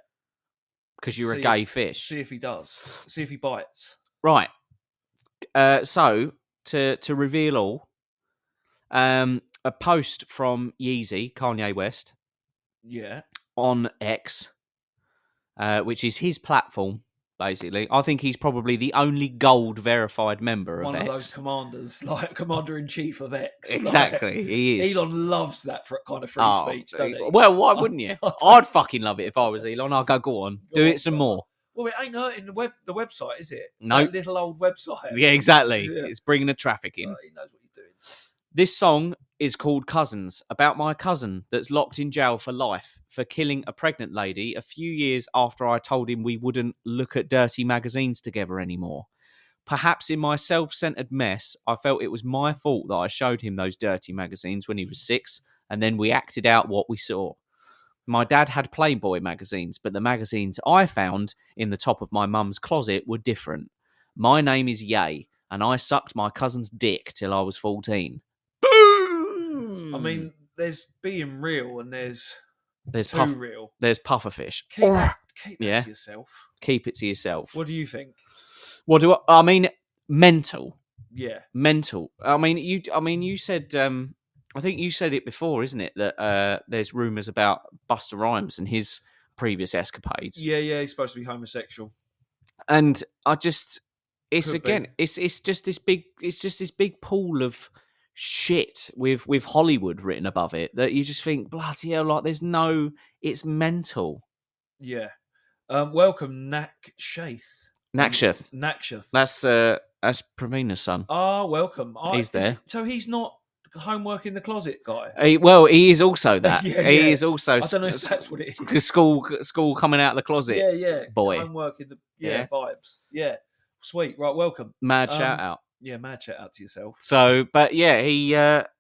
[SPEAKER 1] Because you're a
[SPEAKER 2] See-
[SPEAKER 1] gay fish."
[SPEAKER 2] See if he does. See if he bites.
[SPEAKER 1] Right. So to reveal all, a post from Yeezy, Kanye West,
[SPEAKER 2] Yeah.
[SPEAKER 1] on X, which is his platform. Basically, I think he's probably the only gold verified member of
[SPEAKER 2] One
[SPEAKER 1] X.
[SPEAKER 2] of those commanders, like Commander-in-Chief of X.
[SPEAKER 1] Exactly, he
[SPEAKER 2] Like,
[SPEAKER 1] is.
[SPEAKER 2] Elon loves that for kind of free
[SPEAKER 1] Oh,
[SPEAKER 2] speech, doesn't he?
[SPEAKER 1] well, why wouldn't you?
[SPEAKER 2] I-
[SPEAKER 1] I'd fucking love it if I was Elon. I'd go on, do
[SPEAKER 2] Go on,
[SPEAKER 1] it some
[SPEAKER 2] brother.
[SPEAKER 1] more.
[SPEAKER 2] Well, it ain't hurting the website, is it?
[SPEAKER 1] No.
[SPEAKER 2] That little old website.
[SPEAKER 1] Yeah, exactly.
[SPEAKER 2] Yeah.
[SPEAKER 1] It's bringing the traffic in.
[SPEAKER 2] He knows what he's doing.
[SPEAKER 1] This song is called Cousins, about my cousin that's locked in jail for life for killing a pregnant lady a few years after I told him we wouldn't look at dirty magazines together anymore. Perhaps in my self-centered mess, I felt it was my fault that I showed him those dirty magazines when he was 6, and then we acted out what we saw. My dad had Playboy magazines, but the magazines I found in the top of my mum's closet were different. My name is Ye, and I sucked my cousin's dick till I was 14. Boom!
[SPEAKER 2] I mean, there's being real and there's
[SPEAKER 1] there's
[SPEAKER 2] too
[SPEAKER 1] puff,
[SPEAKER 2] real.
[SPEAKER 1] there's pufferfish.
[SPEAKER 2] Keep that
[SPEAKER 1] Yeah.
[SPEAKER 2] to yourself.
[SPEAKER 1] Keep it to yourself.
[SPEAKER 2] What do you think?
[SPEAKER 1] What do I mean? Mental.
[SPEAKER 2] Yeah.
[SPEAKER 1] Mental. I mean, you said. I think you said it before, isn't it? That there's rumours about Busta Rhymes and his previous escapades.
[SPEAKER 2] Yeah, he's supposed to be homosexual.
[SPEAKER 1] And I just, it's
[SPEAKER 2] Could
[SPEAKER 1] again,
[SPEAKER 2] be.
[SPEAKER 1] it's just this big pool of shit with Hollywood written above it that you just think, bloody hell, like it's mental.
[SPEAKER 2] Yeah. Welcome, Nakshath.
[SPEAKER 1] Naksheth.
[SPEAKER 2] Nakshath.
[SPEAKER 1] That's Praveena's son.
[SPEAKER 2] Ah, welcome.
[SPEAKER 1] He's there.
[SPEAKER 2] So he's not homework in the closet guy.
[SPEAKER 1] He is also that.
[SPEAKER 2] Yeah,
[SPEAKER 1] he
[SPEAKER 2] yeah.
[SPEAKER 1] is also
[SPEAKER 2] I don't know if that's what it is.
[SPEAKER 1] school coming out of the closet.
[SPEAKER 2] Yeah.
[SPEAKER 1] boy.
[SPEAKER 2] Homework in the
[SPEAKER 1] Yeah.
[SPEAKER 2] vibes. Yeah. Sweet. Right. Welcome.
[SPEAKER 1] Mad shout out.
[SPEAKER 2] Yeah. Mad shout out to yourself.
[SPEAKER 1] So, but yeah, he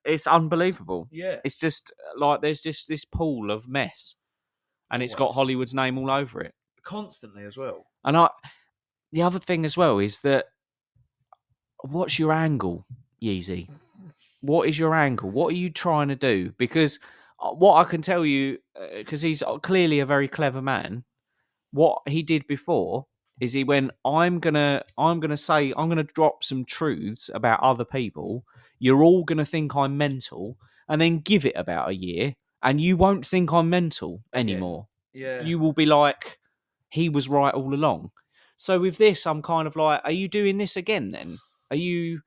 [SPEAKER 1] it's unbelievable.
[SPEAKER 2] Yeah.
[SPEAKER 1] It's just like there's just this pool of mess, and it's got
[SPEAKER 2] Always.
[SPEAKER 1] Hollywood's name all over it.
[SPEAKER 2] Constantly as well.
[SPEAKER 1] And the other thing as well is that what's your angle, Yeezy? What is your angle? What are you trying to do? Because what I can tell you, because he's clearly a very clever man, what he did before is he went, I'm gonna drop some truths about other people. You're all gonna think I'm mental, and then give it about a year, and you won't think I'm mental anymore.
[SPEAKER 2] Yeah.
[SPEAKER 1] You will be like, he was right all along. So with this, I'm kind of like, are you doing this again then? Are you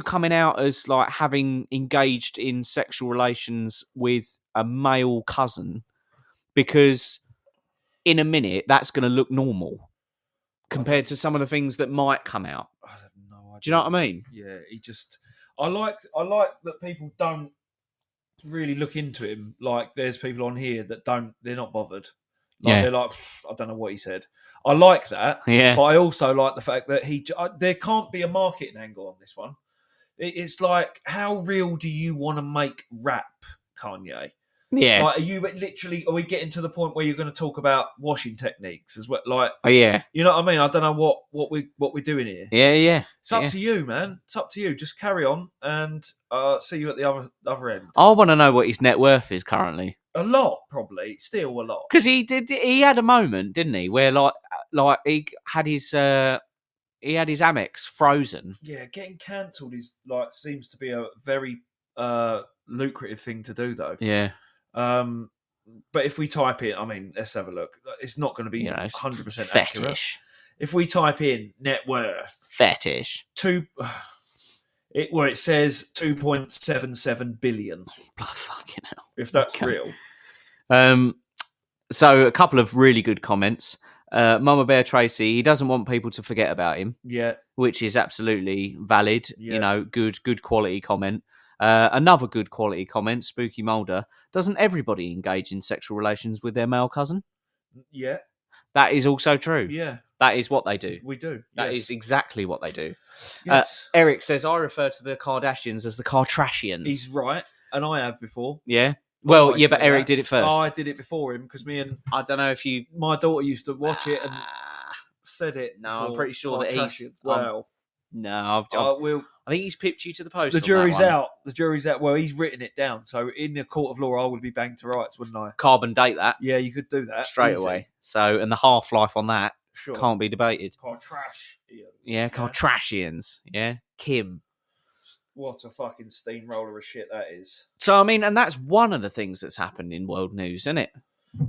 [SPEAKER 1] coming out as like having engaged in sexual relations with a male cousin? Because in a minute, that's going to look normal compared to some of the things that might come out.
[SPEAKER 2] I have no idea.
[SPEAKER 1] Do you know what I mean?
[SPEAKER 2] Yeah. I like that people don't really look into him. Like there's people on here that they're not bothered. Like, they're like, I don't know what he said. I like that.
[SPEAKER 1] Yeah.
[SPEAKER 2] But I also like the fact that there can't be a marketing angle on this one. It's like, how real do you want to make rap, Kanye?
[SPEAKER 1] Yeah.
[SPEAKER 2] Like, are we getting to the point where you're going to talk about washing techniques as well? Like,
[SPEAKER 1] Oh, yeah.
[SPEAKER 2] you know what I mean? I don't know what we're doing here.
[SPEAKER 1] Yeah.
[SPEAKER 2] It's up to you, man. It's up to you. Just carry on and see you at the other end.
[SPEAKER 1] I want to know what his net worth is currently.
[SPEAKER 2] A lot, probably. Still a lot.
[SPEAKER 1] Because he had a moment, didn't he, where like he had his Amex frozen.
[SPEAKER 2] Yeah, getting cancelled seems to be a very lucrative thing to do, though.
[SPEAKER 1] Yeah.
[SPEAKER 2] But if we type in, I mean, let's have a look. It's not going to be 100% accurate.
[SPEAKER 1] Fetish.
[SPEAKER 2] If we type in net worth,
[SPEAKER 1] Fetish.
[SPEAKER 2] It says 2.77 billion.
[SPEAKER 1] Fucking hell.
[SPEAKER 2] If that's real.
[SPEAKER 1] So a couple of really good comments. Mama Bear Tracy, he doesn't want people to forget about him.
[SPEAKER 2] Yeah.
[SPEAKER 1] Which is absolutely valid.
[SPEAKER 2] Yeah.
[SPEAKER 1] Good quality comment. Another good quality comment, Spooky Mulder. Doesn't everybody engage in sexual relations with their male cousin?
[SPEAKER 2] Yeah.
[SPEAKER 1] That is also true.
[SPEAKER 2] Yeah.
[SPEAKER 1] That is what they do.
[SPEAKER 2] We do.
[SPEAKER 1] That is exactly what they do.
[SPEAKER 2] Yes.
[SPEAKER 1] Eric says, I refer to the Kardashians as the Kardashians.
[SPEAKER 2] He's right, and I have before.
[SPEAKER 1] Yeah. Well, yeah, but Eric did it first.
[SPEAKER 2] Oh, I did it before him because
[SPEAKER 1] I don't know if you...
[SPEAKER 2] My daughter used to watch it and said it.
[SPEAKER 1] No, I'm pretty sure that he's...
[SPEAKER 2] Wow.
[SPEAKER 1] No, I think he's pipped you to the post.
[SPEAKER 2] The jury's out. The jury's out. Well, he's written it down. So in the court of law, I would be banged to rights, wouldn't I?
[SPEAKER 1] Carbon date that.
[SPEAKER 2] Yeah, you could do that.
[SPEAKER 1] Straight away. So, and the half-life on that can't be debated.
[SPEAKER 2] Kardashians.
[SPEAKER 1] Yeah, Kardashians. Yeah. Kim.
[SPEAKER 2] What a fucking steamroller of shit that is.
[SPEAKER 1] So, I mean, and that's one of the things that's happened in world news, isn't it?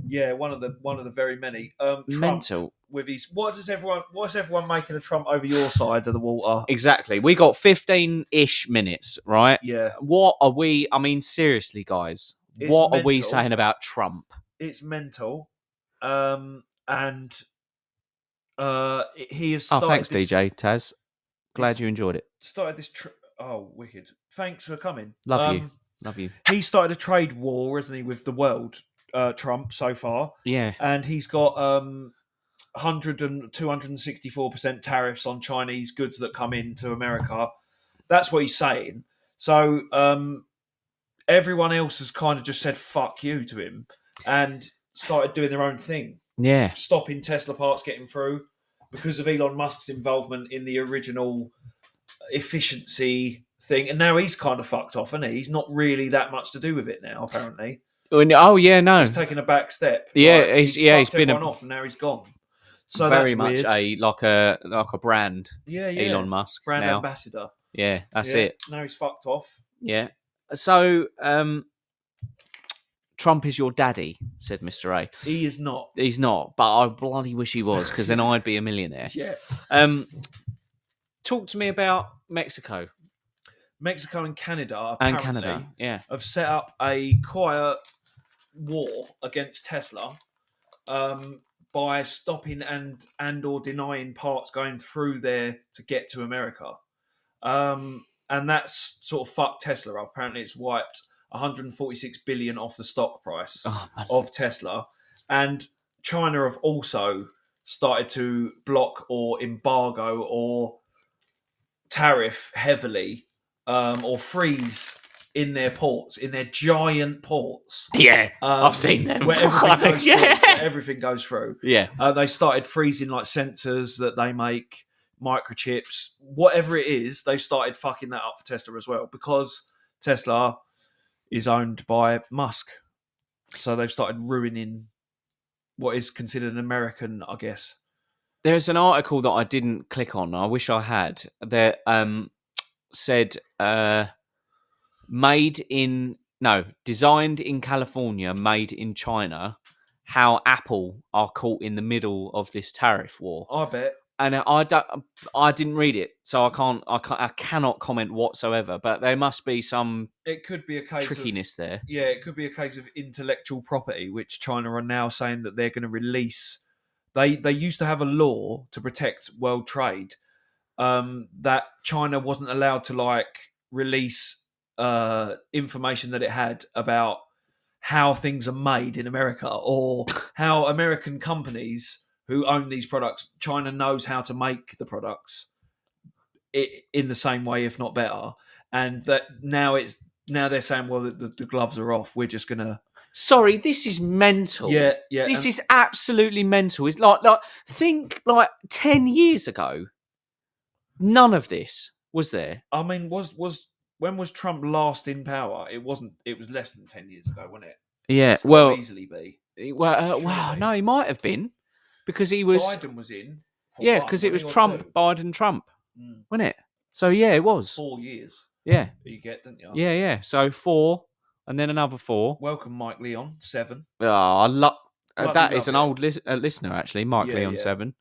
[SPEAKER 2] Yeah, one of the very many. Trump
[SPEAKER 1] Mental.
[SPEAKER 2] With his what's everyone making a Trump over your side of the water?
[SPEAKER 1] Exactly. We got 15-ish minutes, right?
[SPEAKER 2] Yeah.
[SPEAKER 1] What are we? I mean, seriously, guys. What are we
[SPEAKER 2] mental.
[SPEAKER 1] saying about Trump?
[SPEAKER 2] It's mental, and he has started.
[SPEAKER 1] Oh, thanks, DJ Taz. Glad you enjoyed it.
[SPEAKER 2] Started this. Wicked! Thanks for coming.
[SPEAKER 1] Love you.
[SPEAKER 2] He started a trade war, hasn't he, with the world? Trump so far.
[SPEAKER 1] Yeah.
[SPEAKER 2] And he's got 264% tariffs on Chinese goods that come into America. That's what he's saying. So everyone else has kind of just said fuck you to him and started doing their own thing.
[SPEAKER 1] Yeah.
[SPEAKER 2] Stopping Tesla parts getting through because of Elon Musk's involvement in the original efficiency thing. And now he's kind of fucked off, isn't he? He's not really that much to do with it now, apparently.
[SPEAKER 1] Oh yeah, no.
[SPEAKER 2] He's taken a back step.
[SPEAKER 1] Yeah,
[SPEAKER 2] like,
[SPEAKER 1] he's been
[SPEAKER 2] off, and now he's gone. So
[SPEAKER 1] very
[SPEAKER 2] that's
[SPEAKER 1] much
[SPEAKER 2] weird.
[SPEAKER 1] like a brand.
[SPEAKER 2] Yeah.
[SPEAKER 1] Elon Musk
[SPEAKER 2] brand
[SPEAKER 1] now.
[SPEAKER 2] ambassador.
[SPEAKER 1] Yeah, that's it.
[SPEAKER 2] Now he's fucked off.
[SPEAKER 1] Yeah. So Trump is your daddy, said Mr. A.
[SPEAKER 2] He is not.
[SPEAKER 1] He's not, but I bloody wish he was, because then I'd be a millionaire.
[SPEAKER 2] Yeah.
[SPEAKER 1] Talk to me about Mexico.
[SPEAKER 2] Mexico and Canada apparently
[SPEAKER 1] yeah,
[SPEAKER 2] have set up a quiet war against Tesla by stopping and or denying parts going through there to get to America. and that's sort of fucked Tesla up. Apparently, it's wiped 146 billion off the stock price of Tesla, and China have also started to block or embargo or tariff heavily or freeze in their ports, in their giant ports.
[SPEAKER 1] Yeah, I've seen them.
[SPEAKER 2] Where everything goes
[SPEAKER 1] Yeah.
[SPEAKER 2] through. Where everything goes through.
[SPEAKER 1] Yeah.
[SPEAKER 2] They started freezing like sensors that they make, microchips, whatever it is. They've started fucking that up for Tesla as well, because Tesla is owned by Musk. So they've started ruining what is considered an American, I guess.
[SPEAKER 1] There's an article that I didn't click on. I wish I had. That said designed in California, made in China. How Apple are caught in the middle of this tariff war.
[SPEAKER 2] I bet.
[SPEAKER 1] And I didn't read it, so I cannot comment whatsoever. But there must be some
[SPEAKER 2] It could be a case
[SPEAKER 1] trickiness there.
[SPEAKER 2] Yeah, it could be a case of intellectual property, which China are now saying that they're going to release. They used to have a law to protect world trade, that China wasn't allowed to release information that it had about how things are made in America, or how American companies who own these products, China knows how to make the products in the same way, if not better. And that now they're saying, well, the gloves are off. We're just gonna.
[SPEAKER 1] Sorry, this is mental.
[SPEAKER 2] Yeah.
[SPEAKER 1] This is absolutely mental. It's think 10 years ago, none of this was there.
[SPEAKER 2] I mean, when was Trump last in power? It wasn't. It was less than 10 years ago, wasn't it?
[SPEAKER 1] Yeah,
[SPEAKER 2] It could
[SPEAKER 1] well,
[SPEAKER 2] easily be.
[SPEAKER 1] Wow, no, he might have been, because he was.
[SPEAKER 2] Biden was in.
[SPEAKER 1] Yeah, because it was Trump, Biden, Trump, wasn't it? So yeah, it was
[SPEAKER 2] 4 years.
[SPEAKER 1] Yeah,
[SPEAKER 2] You get, didn't you?
[SPEAKER 1] yeah. So 4, and then another 4.
[SPEAKER 2] Welcome, Mike Leon. 7.
[SPEAKER 1] Oh, I love
[SPEAKER 2] Bloody
[SPEAKER 1] that. Is
[SPEAKER 2] love
[SPEAKER 1] an
[SPEAKER 2] it.
[SPEAKER 1] old listener actually, Mark
[SPEAKER 2] Yeah,
[SPEAKER 1] Leon
[SPEAKER 2] yeah.
[SPEAKER 1] 7.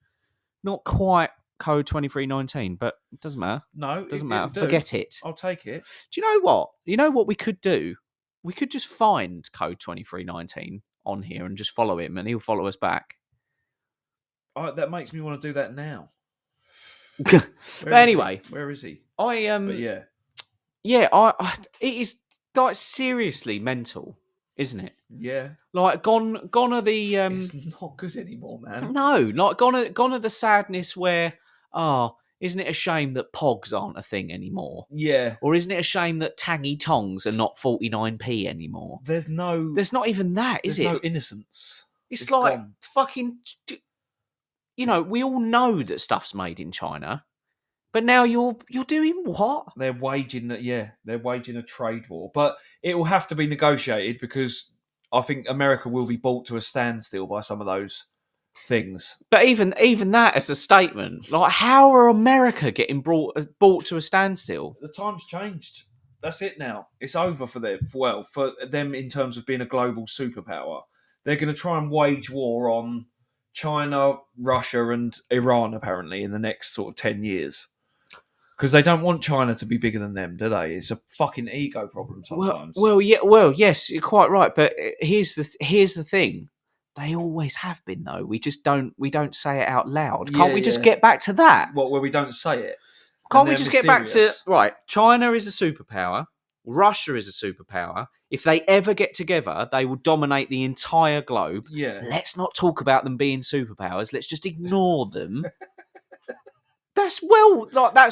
[SPEAKER 1] Not quite code 2319, but it doesn't matter.
[SPEAKER 2] No,
[SPEAKER 1] Doesn't
[SPEAKER 2] it-
[SPEAKER 1] matter.
[SPEAKER 2] it'll do.
[SPEAKER 1] Forget it.
[SPEAKER 2] I'll take it.
[SPEAKER 1] Do you know what? You know what we could do? We could just find code 2319 on here and just follow him, and he'll follow us back.
[SPEAKER 2] That makes me want to do that now.
[SPEAKER 1] But
[SPEAKER 2] Where is
[SPEAKER 1] anyway,
[SPEAKER 2] he? Where is he?
[SPEAKER 1] But
[SPEAKER 2] yeah,
[SPEAKER 1] I it is seriously mental, isn't it?
[SPEAKER 2] yeah.
[SPEAKER 1] Gone are the
[SPEAKER 2] It's not good anymore, man.
[SPEAKER 1] no, gone are the sadness where isn't it a shame that pogs aren't a thing anymore?
[SPEAKER 2] Yeah,
[SPEAKER 1] Or isn't it a shame that tangy tongs are not 49p anymore?
[SPEAKER 2] there's
[SPEAKER 1] There's not even that, is
[SPEAKER 2] there's
[SPEAKER 1] it?
[SPEAKER 2] no innocence.
[SPEAKER 1] It's like
[SPEAKER 2] gone.
[SPEAKER 1] fucking. We all know that stuff's made in China, but now you're doing what?
[SPEAKER 2] They're waging that. Yeah, they're waging a trade war, but it will have to be negotiated, because I think America will be brought to a standstill by some of those things.
[SPEAKER 1] But even that as a statement, how are America getting brought to a standstill?
[SPEAKER 2] The time's changed. That's it now. It's over for them. For them in terms of being a global superpower. They're going to try and wage war on China, Russia, and Iran, apparently, in the next sort of 10 years. Because they don't want China to be bigger than them, do they? It's a fucking ego problem sometimes.
[SPEAKER 1] Well, yes, you're quite right. But here's the thing: they always have been, though. We don't say it out loud. Can't we just get back to that?
[SPEAKER 2] What, where we don't say it?
[SPEAKER 1] Can't
[SPEAKER 2] And
[SPEAKER 1] we
[SPEAKER 2] they're
[SPEAKER 1] just get back to
[SPEAKER 2] mysterious.
[SPEAKER 1] right? China is a superpower. Russia is a superpower. If they ever get together, they will dominate the entire globe.
[SPEAKER 2] Yeah.
[SPEAKER 1] Let's not talk about them being superpowers. Let's just ignore them. That's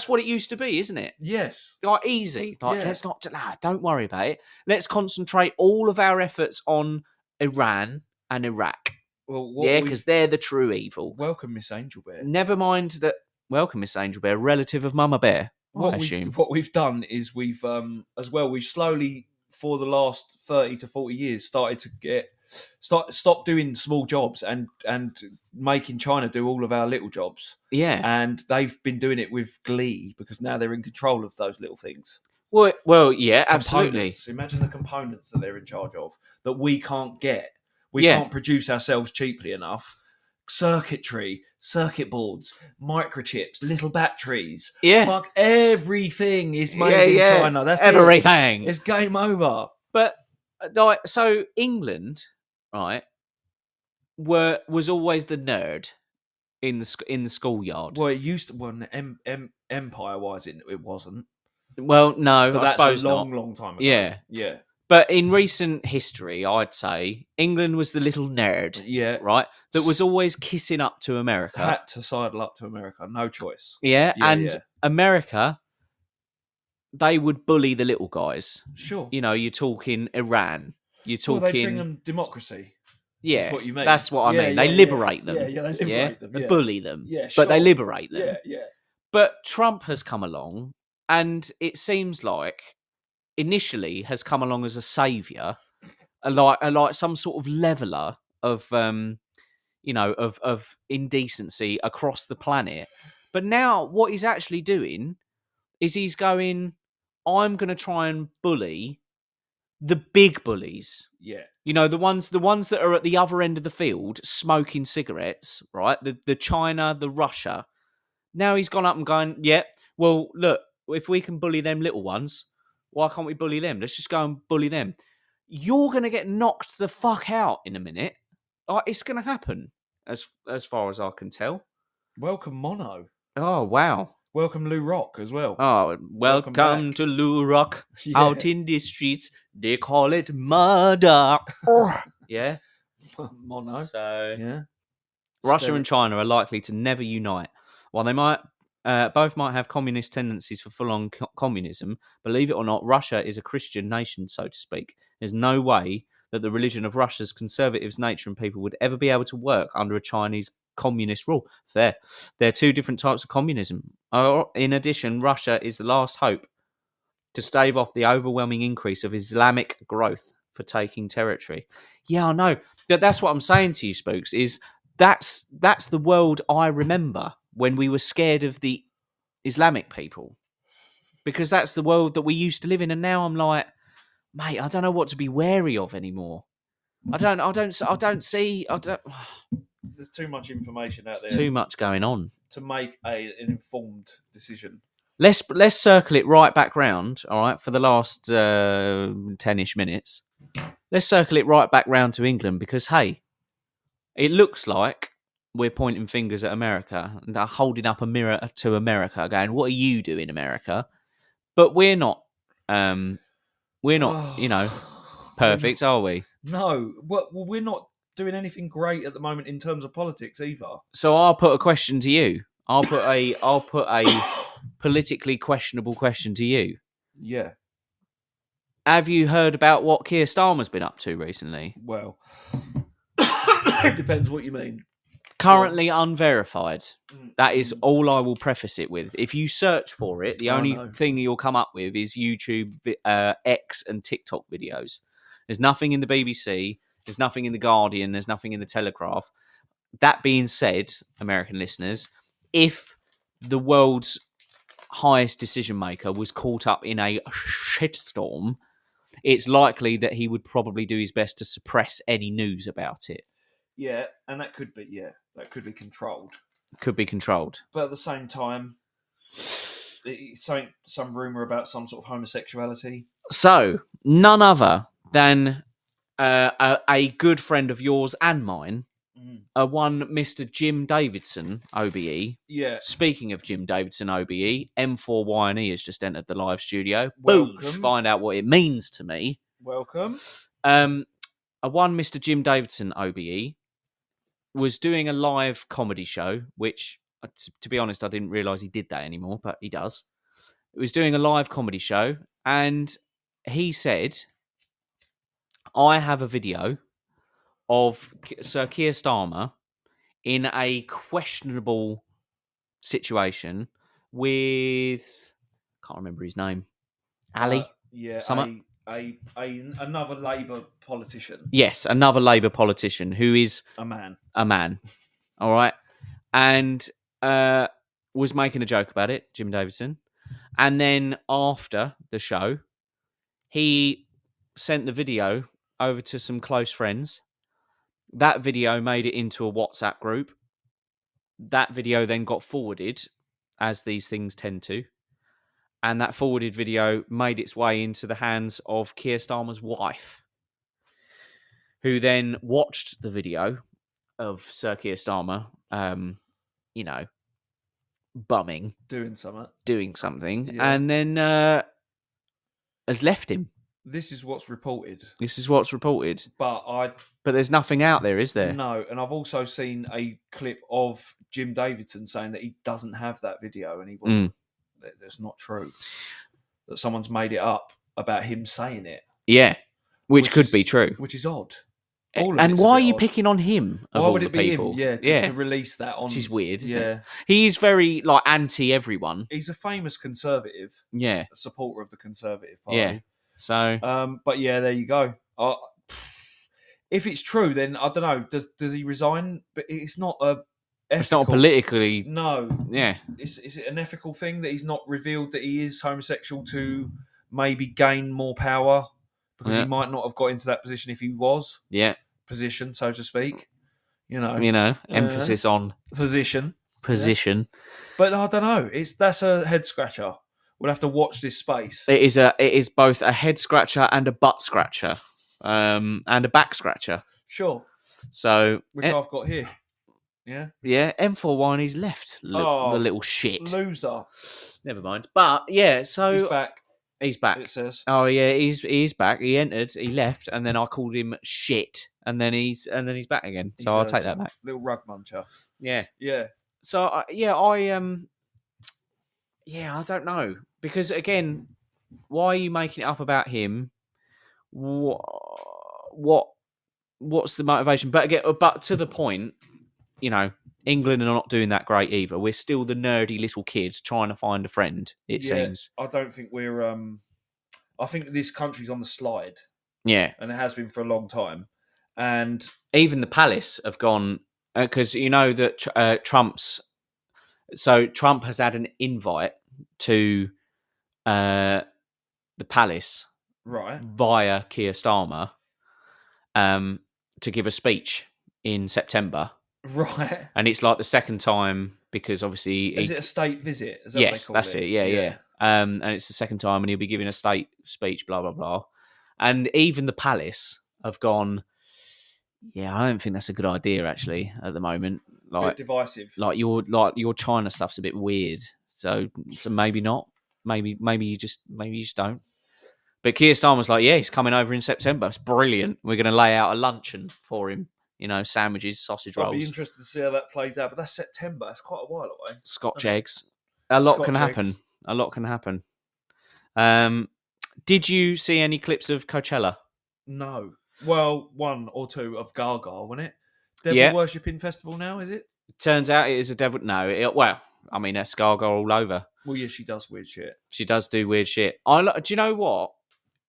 [SPEAKER 1] what it used to be, isn't it?
[SPEAKER 2] Yes.
[SPEAKER 1] Easy.
[SPEAKER 2] Yeah.
[SPEAKER 1] Let's not. Don't worry about it. Let's concentrate all of our efforts on Iran and Iraq.
[SPEAKER 2] Well,
[SPEAKER 1] Because they're the true evil.
[SPEAKER 2] welcome, Miss Angel Bear.
[SPEAKER 1] Never mind that. Welcome, Miss Angel Bear, relative of Mama Bear. I assume.
[SPEAKER 2] What we've done is we've slowly, for the last 30 to 40 years, started to stop doing small jobs and making China do all of our little jobs.
[SPEAKER 1] Yeah.
[SPEAKER 2] And they've been doing it with glee, because now they're in control of those little things.
[SPEAKER 1] Well, yeah, absolutely.
[SPEAKER 2] Components. Imagine the components that they're in charge of that we can't get. We
[SPEAKER 1] Yeah.
[SPEAKER 2] can't produce ourselves cheaply enough. Circuitry, circuit boards, microchips, little batteries.
[SPEAKER 1] Yeah.
[SPEAKER 2] Fuck, everything is made in China. That's
[SPEAKER 1] everything.
[SPEAKER 2] it. It's game over.
[SPEAKER 1] But so England, right, was always the nerd in the schoolyard.
[SPEAKER 2] Well, it used to. Well, empire-wise, it wasn't.
[SPEAKER 1] Well, no,
[SPEAKER 2] But
[SPEAKER 1] I
[SPEAKER 2] that's
[SPEAKER 1] suppose
[SPEAKER 2] a long,
[SPEAKER 1] not.
[SPEAKER 2] long time ago.
[SPEAKER 1] Yeah.
[SPEAKER 2] Yeah.
[SPEAKER 1] But in recent history, I'd say England was the little nerd,
[SPEAKER 2] Yeah.
[SPEAKER 1] right? That was always kissing up to America.
[SPEAKER 2] Had to sidle up to America. No choice.
[SPEAKER 1] Yeah,
[SPEAKER 2] Yeah,
[SPEAKER 1] and
[SPEAKER 2] yeah.
[SPEAKER 1] America, they would bully the little guys.
[SPEAKER 2] Sure.
[SPEAKER 1] You know, you're talking Iran. You're
[SPEAKER 2] Well, they
[SPEAKER 1] talking.
[SPEAKER 2] bring them democracy.
[SPEAKER 1] Yeah,
[SPEAKER 2] That's what you mean.
[SPEAKER 1] That's what I
[SPEAKER 2] Yeah,
[SPEAKER 1] mean. They
[SPEAKER 2] yeah,
[SPEAKER 1] liberate
[SPEAKER 2] yeah.
[SPEAKER 1] them.
[SPEAKER 2] Yeah, they liberate them.
[SPEAKER 1] They
[SPEAKER 2] Yeah.
[SPEAKER 1] bully them.
[SPEAKER 2] Yeah,
[SPEAKER 1] But they
[SPEAKER 2] sure.
[SPEAKER 1] liberate them.
[SPEAKER 2] Yeah, yeah.
[SPEAKER 1] But Trump has come along, and it seems like initially has come along as a savior, like some sort of leveler of of indecency across the planet. But now what he's actually doing is he's going, I'm going to try and bully the big bullies.
[SPEAKER 2] Yeah.
[SPEAKER 1] You know, the ones that are at the other end of the field smoking cigarettes, right? The China, the Russia. Now he's gone up and going, yeah, well, look, if we can bully them little ones, why can't we bully them? Let's just go and bully them. You're going to get knocked the fuck out in a minute. It's going to happen, as far as I can tell.
[SPEAKER 2] Welcome, Mono.
[SPEAKER 1] Oh, wow.
[SPEAKER 2] Welcome, Lou Rock, as well.
[SPEAKER 1] Oh, welcome
[SPEAKER 2] back.
[SPEAKER 1] to Lou Rock.
[SPEAKER 2] Yeah.
[SPEAKER 1] Out in the streets, they call it murder. Yeah.
[SPEAKER 2] Mono.
[SPEAKER 1] So,
[SPEAKER 2] Yeah.
[SPEAKER 1] Russia and China are likely to never unite. While they might, both might have communist tendencies for full-on communism, believe it or not, Russia is a Christian nation, so to speak. There's no way that the religion of Russia's conservative nature and people would ever be able to work under a Chinese communist rule. Fair. There are two different types of communism. In addition, Russia is the last hope to stave off the overwhelming increase of Islamic growth for taking territory. Yeah, I know. That's what I'm saying to you, Spooks, is that's the world I remember when we were scared of the Islamic people. Because that's the world that we used to live in, and now I'm like, mate, I don't know what to be wary of anymore. I don't see.
[SPEAKER 2] There's too much information out there.
[SPEAKER 1] There's too much going on
[SPEAKER 2] to make an informed decision.
[SPEAKER 1] Let's circle it right back round, all right, for the last 10-ish minutes. Let's circle it right back round to England because, hey, it looks like we're pointing fingers at America and holding up a mirror to America, going, "What are you doing, America?" But we're not, perfect, are we?
[SPEAKER 2] No, well, we're not doing anything great at the moment in terms of politics either.
[SPEAKER 1] So I'll put a question to you. I'll put a politically questionable question to you.
[SPEAKER 2] Yeah.
[SPEAKER 1] Have you heard about what Keir Starmer's been up to recently?
[SPEAKER 2] Well, it depends what you mean.
[SPEAKER 1] Currently unverified. That is all I will preface it with. If you search for it, the only thing you'll come up with is YouTube, X, and TikTok videos. There's nothing in the BBC. There's nothing in the Guardian. There's nothing in the Telegraph. That being said, American listeners, if the world's highest decision maker was caught up in a shitstorm, it's likely that he would probably do his best to suppress any news about it.
[SPEAKER 2] Yeah, and that could be controlled.
[SPEAKER 1] Could be controlled.
[SPEAKER 2] But at the same time, some rumour about some sort of homosexuality.
[SPEAKER 1] So, none other than a good friend of yours and mine, one Mr. Jim Davidson, OBE.
[SPEAKER 2] Yeah.
[SPEAKER 1] Speaking of Jim Davidson, OBE, M4Y&E has just entered the live studio.
[SPEAKER 2] Welcome.
[SPEAKER 1] Boom! Find out what it means to me.
[SPEAKER 2] Welcome.
[SPEAKER 1] A one Mr. Jim Davidson, OBE, was doing a live comedy show, which, to be honest, I didn't realise he did that anymore, but he does. He was doing a live comedy show, and he said, I have a video of Sir Keir Starmer in a questionable situation with, can't remember his name, Ali?
[SPEAKER 2] Another Labour politician.
[SPEAKER 1] Yes, another Labour politician who is
[SPEAKER 2] a man.
[SPEAKER 1] All right. And was making a joke about it, Jim Davidson. And then after the show, he sent the video over to some close friends. That video made it into a WhatsApp group. That video then got forwarded, as these things tend to. And that forwarded video made its way into the hands of Keir Starmer's wife, who then watched the video of Sir Keir Starmer, bumming,
[SPEAKER 2] doing something.
[SPEAKER 1] doing something,
[SPEAKER 2] Yeah.
[SPEAKER 1] and then has left him.
[SPEAKER 2] This is what's reported,
[SPEAKER 1] This is what's reported.
[SPEAKER 2] but
[SPEAKER 1] But there's nothing out there, is there?
[SPEAKER 2] no, and I've also seen a clip of Jim Davidson saying that he doesn't have that video, and he wasn't. That's not true. That someone's made it up about him saying it,
[SPEAKER 1] Yeah, which could
[SPEAKER 2] is-
[SPEAKER 1] be true.
[SPEAKER 2] which is odd. All of
[SPEAKER 1] And
[SPEAKER 2] it's a
[SPEAKER 1] why are
[SPEAKER 2] bit
[SPEAKER 1] you
[SPEAKER 2] odd.
[SPEAKER 1] picking on him of
[SPEAKER 2] Why
[SPEAKER 1] all
[SPEAKER 2] would
[SPEAKER 1] the
[SPEAKER 2] it be
[SPEAKER 1] people?
[SPEAKER 2] him? Yeah, to release that on.
[SPEAKER 1] Which is weird, isn't
[SPEAKER 2] yeah,
[SPEAKER 1] it? He's very like anti everyone.
[SPEAKER 2] he's a famous conservative,
[SPEAKER 1] Yeah,
[SPEAKER 2] a supporter of the Conservative Party.
[SPEAKER 1] yeah. So
[SPEAKER 2] But yeah, there you go. If it's true, then I don't know. Does he resign? But it's not a.
[SPEAKER 1] it's not
[SPEAKER 2] ethical-
[SPEAKER 1] politically.
[SPEAKER 2] No.
[SPEAKER 1] Yeah,
[SPEAKER 2] Is it an ethical thing that he's not revealed that he is homosexual to maybe gain more power? Because
[SPEAKER 1] Yeah.
[SPEAKER 2] he might not have got into that position if he was
[SPEAKER 1] yeah.
[SPEAKER 2] position, so to speak.
[SPEAKER 1] Emphasis on
[SPEAKER 2] Position.
[SPEAKER 1] position.
[SPEAKER 2] But I don't know. That's a head scratcher. We'll have to watch this space.
[SPEAKER 1] It is both a head scratcher and a butt scratcher, and a back scratcher.
[SPEAKER 2] Sure.
[SPEAKER 1] So
[SPEAKER 2] Which I've got here. Yeah.
[SPEAKER 1] yeah, M4 he's left. The
[SPEAKER 2] Oh,
[SPEAKER 1] little shit.
[SPEAKER 2] Loser.
[SPEAKER 1] Never mind. But yeah, so
[SPEAKER 2] He's back,
[SPEAKER 1] He's back.
[SPEAKER 2] it says.
[SPEAKER 1] Oh yeah, he's back. He entered, he left, and then I called him shit, and then he's back again. So I'll
[SPEAKER 2] He's
[SPEAKER 1] take
[SPEAKER 2] a
[SPEAKER 1] that back.
[SPEAKER 2] Little rug muncher.
[SPEAKER 1] Yeah.
[SPEAKER 2] Yeah.
[SPEAKER 1] So I don't know, because again, why are you making it up about him? What's the motivation? But again, but to the point, England are not doing that great either. We're still the nerdy little kids trying to find a friend. It seems.
[SPEAKER 2] I don't think we're. I think this country's on the slide,
[SPEAKER 1] Yeah.
[SPEAKER 2] and it has been for a long time. And
[SPEAKER 1] Even the palace have gone, because you know that Trump has had an invite to the palace
[SPEAKER 2] right,
[SPEAKER 1] via Keir Starmer to give a speech in September,
[SPEAKER 2] right.
[SPEAKER 1] and it's like the second time, because obviously
[SPEAKER 2] Is it a state visit? Is that
[SPEAKER 1] yes,
[SPEAKER 2] what they call
[SPEAKER 1] that's it. Yeah. And it's the second time, and he'll be giving a state speech, blah blah blah. And even the palace have gone, yeah, I don't think that's a good idea actually at the moment.
[SPEAKER 2] Bit divisive.
[SPEAKER 1] Like your China stuff's a bit weird, so maybe not. Maybe you just don't. But Keir Starmer's like, yeah, he's coming over in September. It's brilliant. We're going to lay out a luncheon for him. Sandwiches, sausage
[SPEAKER 2] I'll
[SPEAKER 1] rolls,
[SPEAKER 2] be interested to see how that plays out. But that's September. That's quite a while away.
[SPEAKER 1] Scotch eggs. A lot can
[SPEAKER 2] Scotch
[SPEAKER 1] happen.
[SPEAKER 2] eggs.
[SPEAKER 1] A lot can happen. Did you see any clips of Coachella?
[SPEAKER 2] No. Well, one or two of Gaga, wasn't it? Devil
[SPEAKER 1] Yeah.
[SPEAKER 2] worshipping festival now, is it?
[SPEAKER 1] Turns out it is a devil. No, that's Gaga all over.
[SPEAKER 2] Well, yeah, she does weird shit.
[SPEAKER 1] She does do weird shit. Do you know what?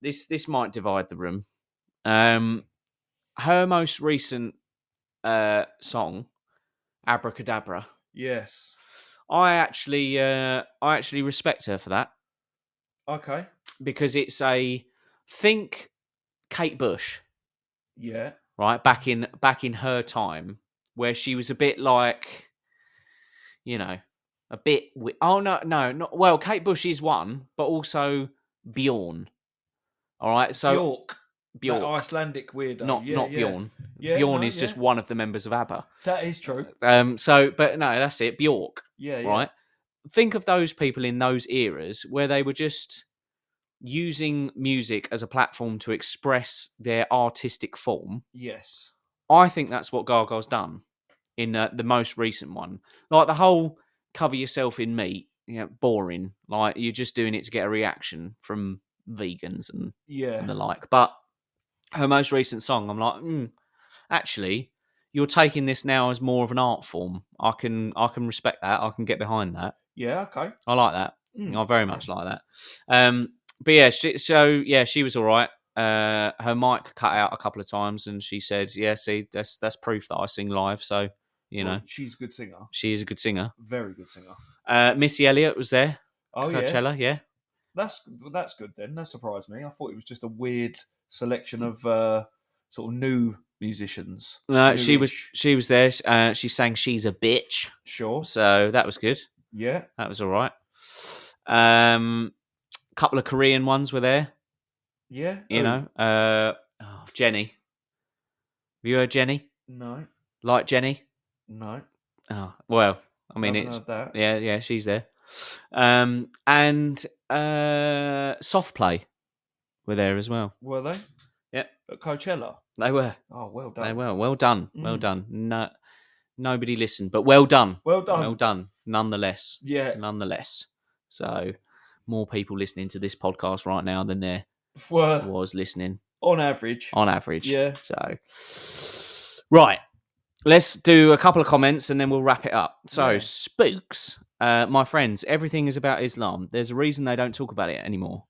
[SPEAKER 1] This might divide the room. Her most recent song, Abracadabra.
[SPEAKER 2] Yes.
[SPEAKER 1] I actually respect her for that,
[SPEAKER 2] Okay.
[SPEAKER 1] because it's think Kate Bush,
[SPEAKER 2] Yeah.
[SPEAKER 1] right? Back in her time, where she was a bit like, a bit. Oh no, not well. Kate Bush is one, but also Bjorn. All right, so
[SPEAKER 2] Bjork. That
[SPEAKER 1] Bjork,
[SPEAKER 2] Icelandic weirdo.
[SPEAKER 1] not
[SPEAKER 2] Yeah.
[SPEAKER 1] Bjorn.
[SPEAKER 2] Yeah,
[SPEAKER 1] Bjorn
[SPEAKER 2] no,
[SPEAKER 1] is just
[SPEAKER 2] yeah.
[SPEAKER 1] one of the members of ABBA.
[SPEAKER 2] That is true.
[SPEAKER 1] But no, that's it. Bjork,
[SPEAKER 2] Yeah, yeah.
[SPEAKER 1] right? Think of those people in those eras where they were just using music as a platform to express their artistic form.
[SPEAKER 2] Yes.
[SPEAKER 1] I think that's what Gaga's done in the most recent one. Like the whole cover yourself in meat, boring. Like you're just doing it to get a reaction from vegans and
[SPEAKER 2] Yeah.
[SPEAKER 1] the like. But her most recent song, I'm like, actually, you're taking this now as more of an art form. I can respect that. I can get behind that.
[SPEAKER 2] Yeah, okay.
[SPEAKER 1] I like that.
[SPEAKER 2] Mm.
[SPEAKER 1] I very much like that. But yeah, she was all right. Her mic cut out a couple of times, and she said, "Yeah, see, that's proof that I sing live." So
[SPEAKER 2] Well, she's a good singer.
[SPEAKER 1] she is a good singer.
[SPEAKER 2] Very good singer.
[SPEAKER 1] Missy Elliott was there.
[SPEAKER 2] Oh, yeah.
[SPEAKER 1] Coachella, yeah.
[SPEAKER 2] That's good then. That surprised me. I thought it was just a weird selection of sort of new musicians.
[SPEAKER 1] No,
[SPEAKER 2] Newish.
[SPEAKER 1] she was there. She sang "She's a Bitch,"
[SPEAKER 2] Sure.
[SPEAKER 1] so that was good.
[SPEAKER 2] Yeah.
[SPEAKER 1] That was all right. Couple of Korean ones were there.
[SPEAKER 2] Yeah.
[SPEAKER 1] Jenny. Have you heard Jenny?
[SPEAKER 2] No.
[SPEAKER 1] Like Jenny?
[SPEAKER 2] No.
[SPEAKER 1] Oh, well, I mean,
[SPEAKER 2] Haven't
[SPEAKER 1] it's
[SPEAKER 2] heard that.
[SPEAKER 1] yeah, she's there. And Soft Play were there as well.
[SPEAKER 2] Were they?
[SPEAKER 1] Yep.
[SPEAKER 2] At Coachella.
[SPEAKER 1] They were.
[SPEAKER 2] Oh, well done.
[SPEAKER 1] They were. Well done. Well
[SPEAKER 2] Mm.
[SPEAKER 1] done. No, nobody listened, but well done.
[SPEAKER 2] Well done.
[SPEAKER 1] Well done. Nonetheless.
[SPEAKER 2] Yeah.
[SPEAKER 1] Nonetheless. So more people listening to this podcast right now than there
[SPEAKER 2] Were
[SPEAKER 1] was listening
[SPEAKER 2] on average.
[SPEAKER 1] on average.
[SPEAKER 2] Yeah.
[SPEAKER 1] So right. Let's do a couple of comments and then we'll wrap it up. So,
[SPEAKER 2] Yeah.
[SPEAKER 1] Spooks, my friends, everything is about Islam. There's a reason they don't talk about it anymore.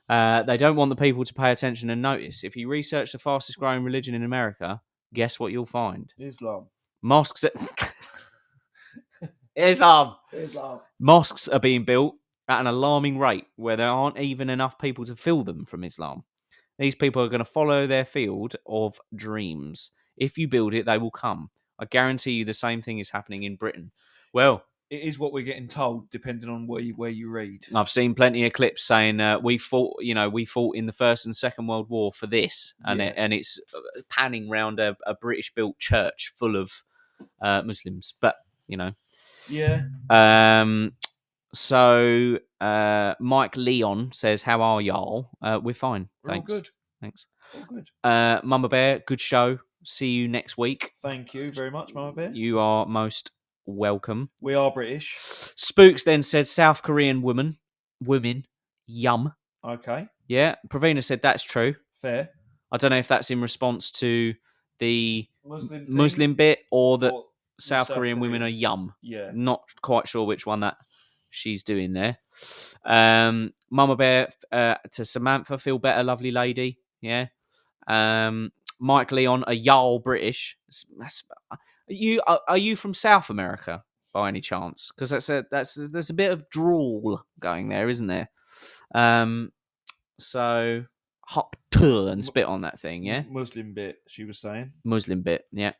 [SPEAKER 1] They don't want the people to pay attention and notice. If you research the fastest growing religion in America, guess what you'll find?
[SPEAKER 2] Islam.
[SPEAKER 1] Mosques. Islam.
[SPEAKER 2] Islam.
[SPEAKER 1] Mosques are being built at an alarming rate where there aren't even enough people to fill them from Islam. These people are going to follow their field of dreams. If you build it, they will come. I guarantee you the same thing is happening in Britain. Well,
[SPEAKER 2] It is what we're getting told, depending on where you read.
[SPEAKER 1] I've seen plenty of clips saying we fought in the First and Second World War for this, and
[SPEAKER 2] Yeah.
[SPEAKER 1] it's panning round a British-built church full of Muslims. But
[SPEAKER 2] Yeah.
[SPEAKER 1] So Mike Leon says, "How are y'all? We're fine,
[SPEAKER 2] We're all
[SPEAKER 1] thanks.
[SPEAKER 2] good.
[SPEAKER 1] Thanks.
[SPEAKER 2] All good.
[SPEAKER 1] Mama Bear, good show. See you next week.
[SPEAKER 2] Thank you very much, Mama Bear.
[SPEAKER 1] You are most welcome."
[SPEAKER 2] We are British.
[SPEAKER 1] Spooks then said, "South Korean women, yum."
[SPEAKER 2] Okay.
[SPEAKER 1] Yeah, Pravina said that's true.
[SPEAKER 2] Fair.
[SPEAKER 1] I don't know if that's in response to the
[SPEAKER 2] Muslim.
[SPEAKER 1] Muslim bit or that
[SPEAKER 2] Or
[SPEAKER 1] South
[SPEAKER 2] South
[SPEAKER 1] Korean women
[SPEAKER 2] Korean.
[SPEAKER 1] are yum.
[SPEAKER 2] Yeah.
[SPEAKER 1] Not quite sure which one that she's doing there. Mama Bear to Samantha, feel better, lovely lady. Yeah. Mike Leon, a y'all British. Are you from South America by any chance? Because there's a bit of drawl going there, isn't there? So hop to and spit on that thing, yeah.
[SPEAKER 2] Muslim bit, she was saying.
[SPEAKER 1] Muslim bit, yeah.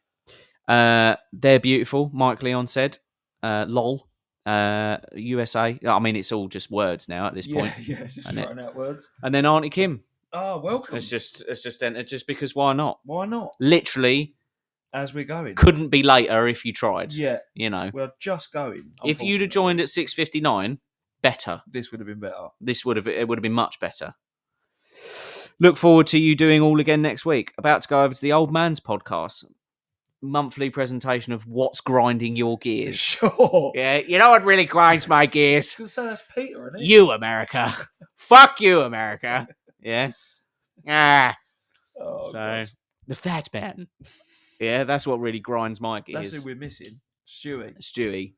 [SPEAKER 1] They're beautiful, Mike Leon said. Lol. USA. I mean, it's all just words now at this point.
[SPEAKER 2] Yeah, it's just
[SPEAKER 1] And it-
[SPEAKER 2] throwing out words.
[SPEAKER 1] And then Auntie Kim
[SPEAKER 2] Oh, welcome.
[SPEAKER 1] has just entered just because why not?
[SPEAKER 2] Why not?
[SPEAKER 1] Literally
[SPEAKER 2] As we're going.
[SPEAKER 1] couldn't be later if you tried.
[SPEAKER 2] Yeah,
[SPEAKER 1] You know.
[SPEAKER 2] we're just going.
[SPEAKER 1] If you'd have
[SPEAKER 2] unfortunately.
[SPEAKER 1] joined at 6:59, better.
[SPEAKER 2] This would have been better.
[SPEAKER 1] It would have been much better. Look forward to you doing all again next week. About to go over to the Old Man's podcast. Monthly presentation of what's grinding your gears.
[SPEAKER 2] Sure.
[SPEAKER 1] Yeah, you know what really grinds my gears?
[SPEAKER 2] Because that's Peter, isn't it?
[SPEAKER 1] You, America. Fuck you, America. Yeah.
[SPEAKER 2] Oh,
[SPEAKER 1] So,
[SPEAKER 2] God.
[SPEAKER 1] the fat man. Yeah, that's what really grinds my
[SPEAKER 2] That's
[SPEAKER 1] gears.
[SPEAKER 2] who we're missing. Stewie.
[SPEAKER 1] Stewie.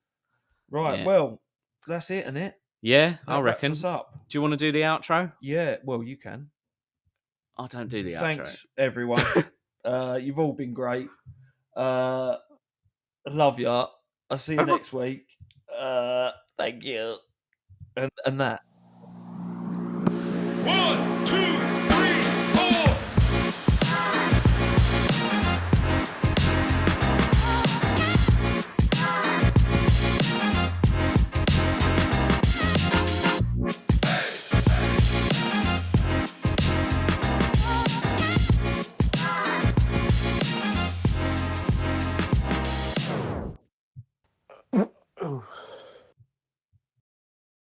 [SPEAKER 2] Right,
[SPEAKER 1] Yeah.
[SPEAKER 2] well, that's it, isn't it?
[SPEAKER 1] Yeah,
[SPEAKER 2] That
[SPEAKER 1] I
[SPEAKER 2] wraps
[SPEAKER 1] reckon.
[SPEAKER 2] us up.
[SPEAKER 1] Do you want to do the outro?
[SPEAKER 2] Yeah, well, you can.
[SPEAKER 1] I don't do the
[SPEAKER 2] Thanks, everyone. You've all been great. Love ya. I'll see you next week. Thank you. And that.
[SPEAKER 3] 1, 2,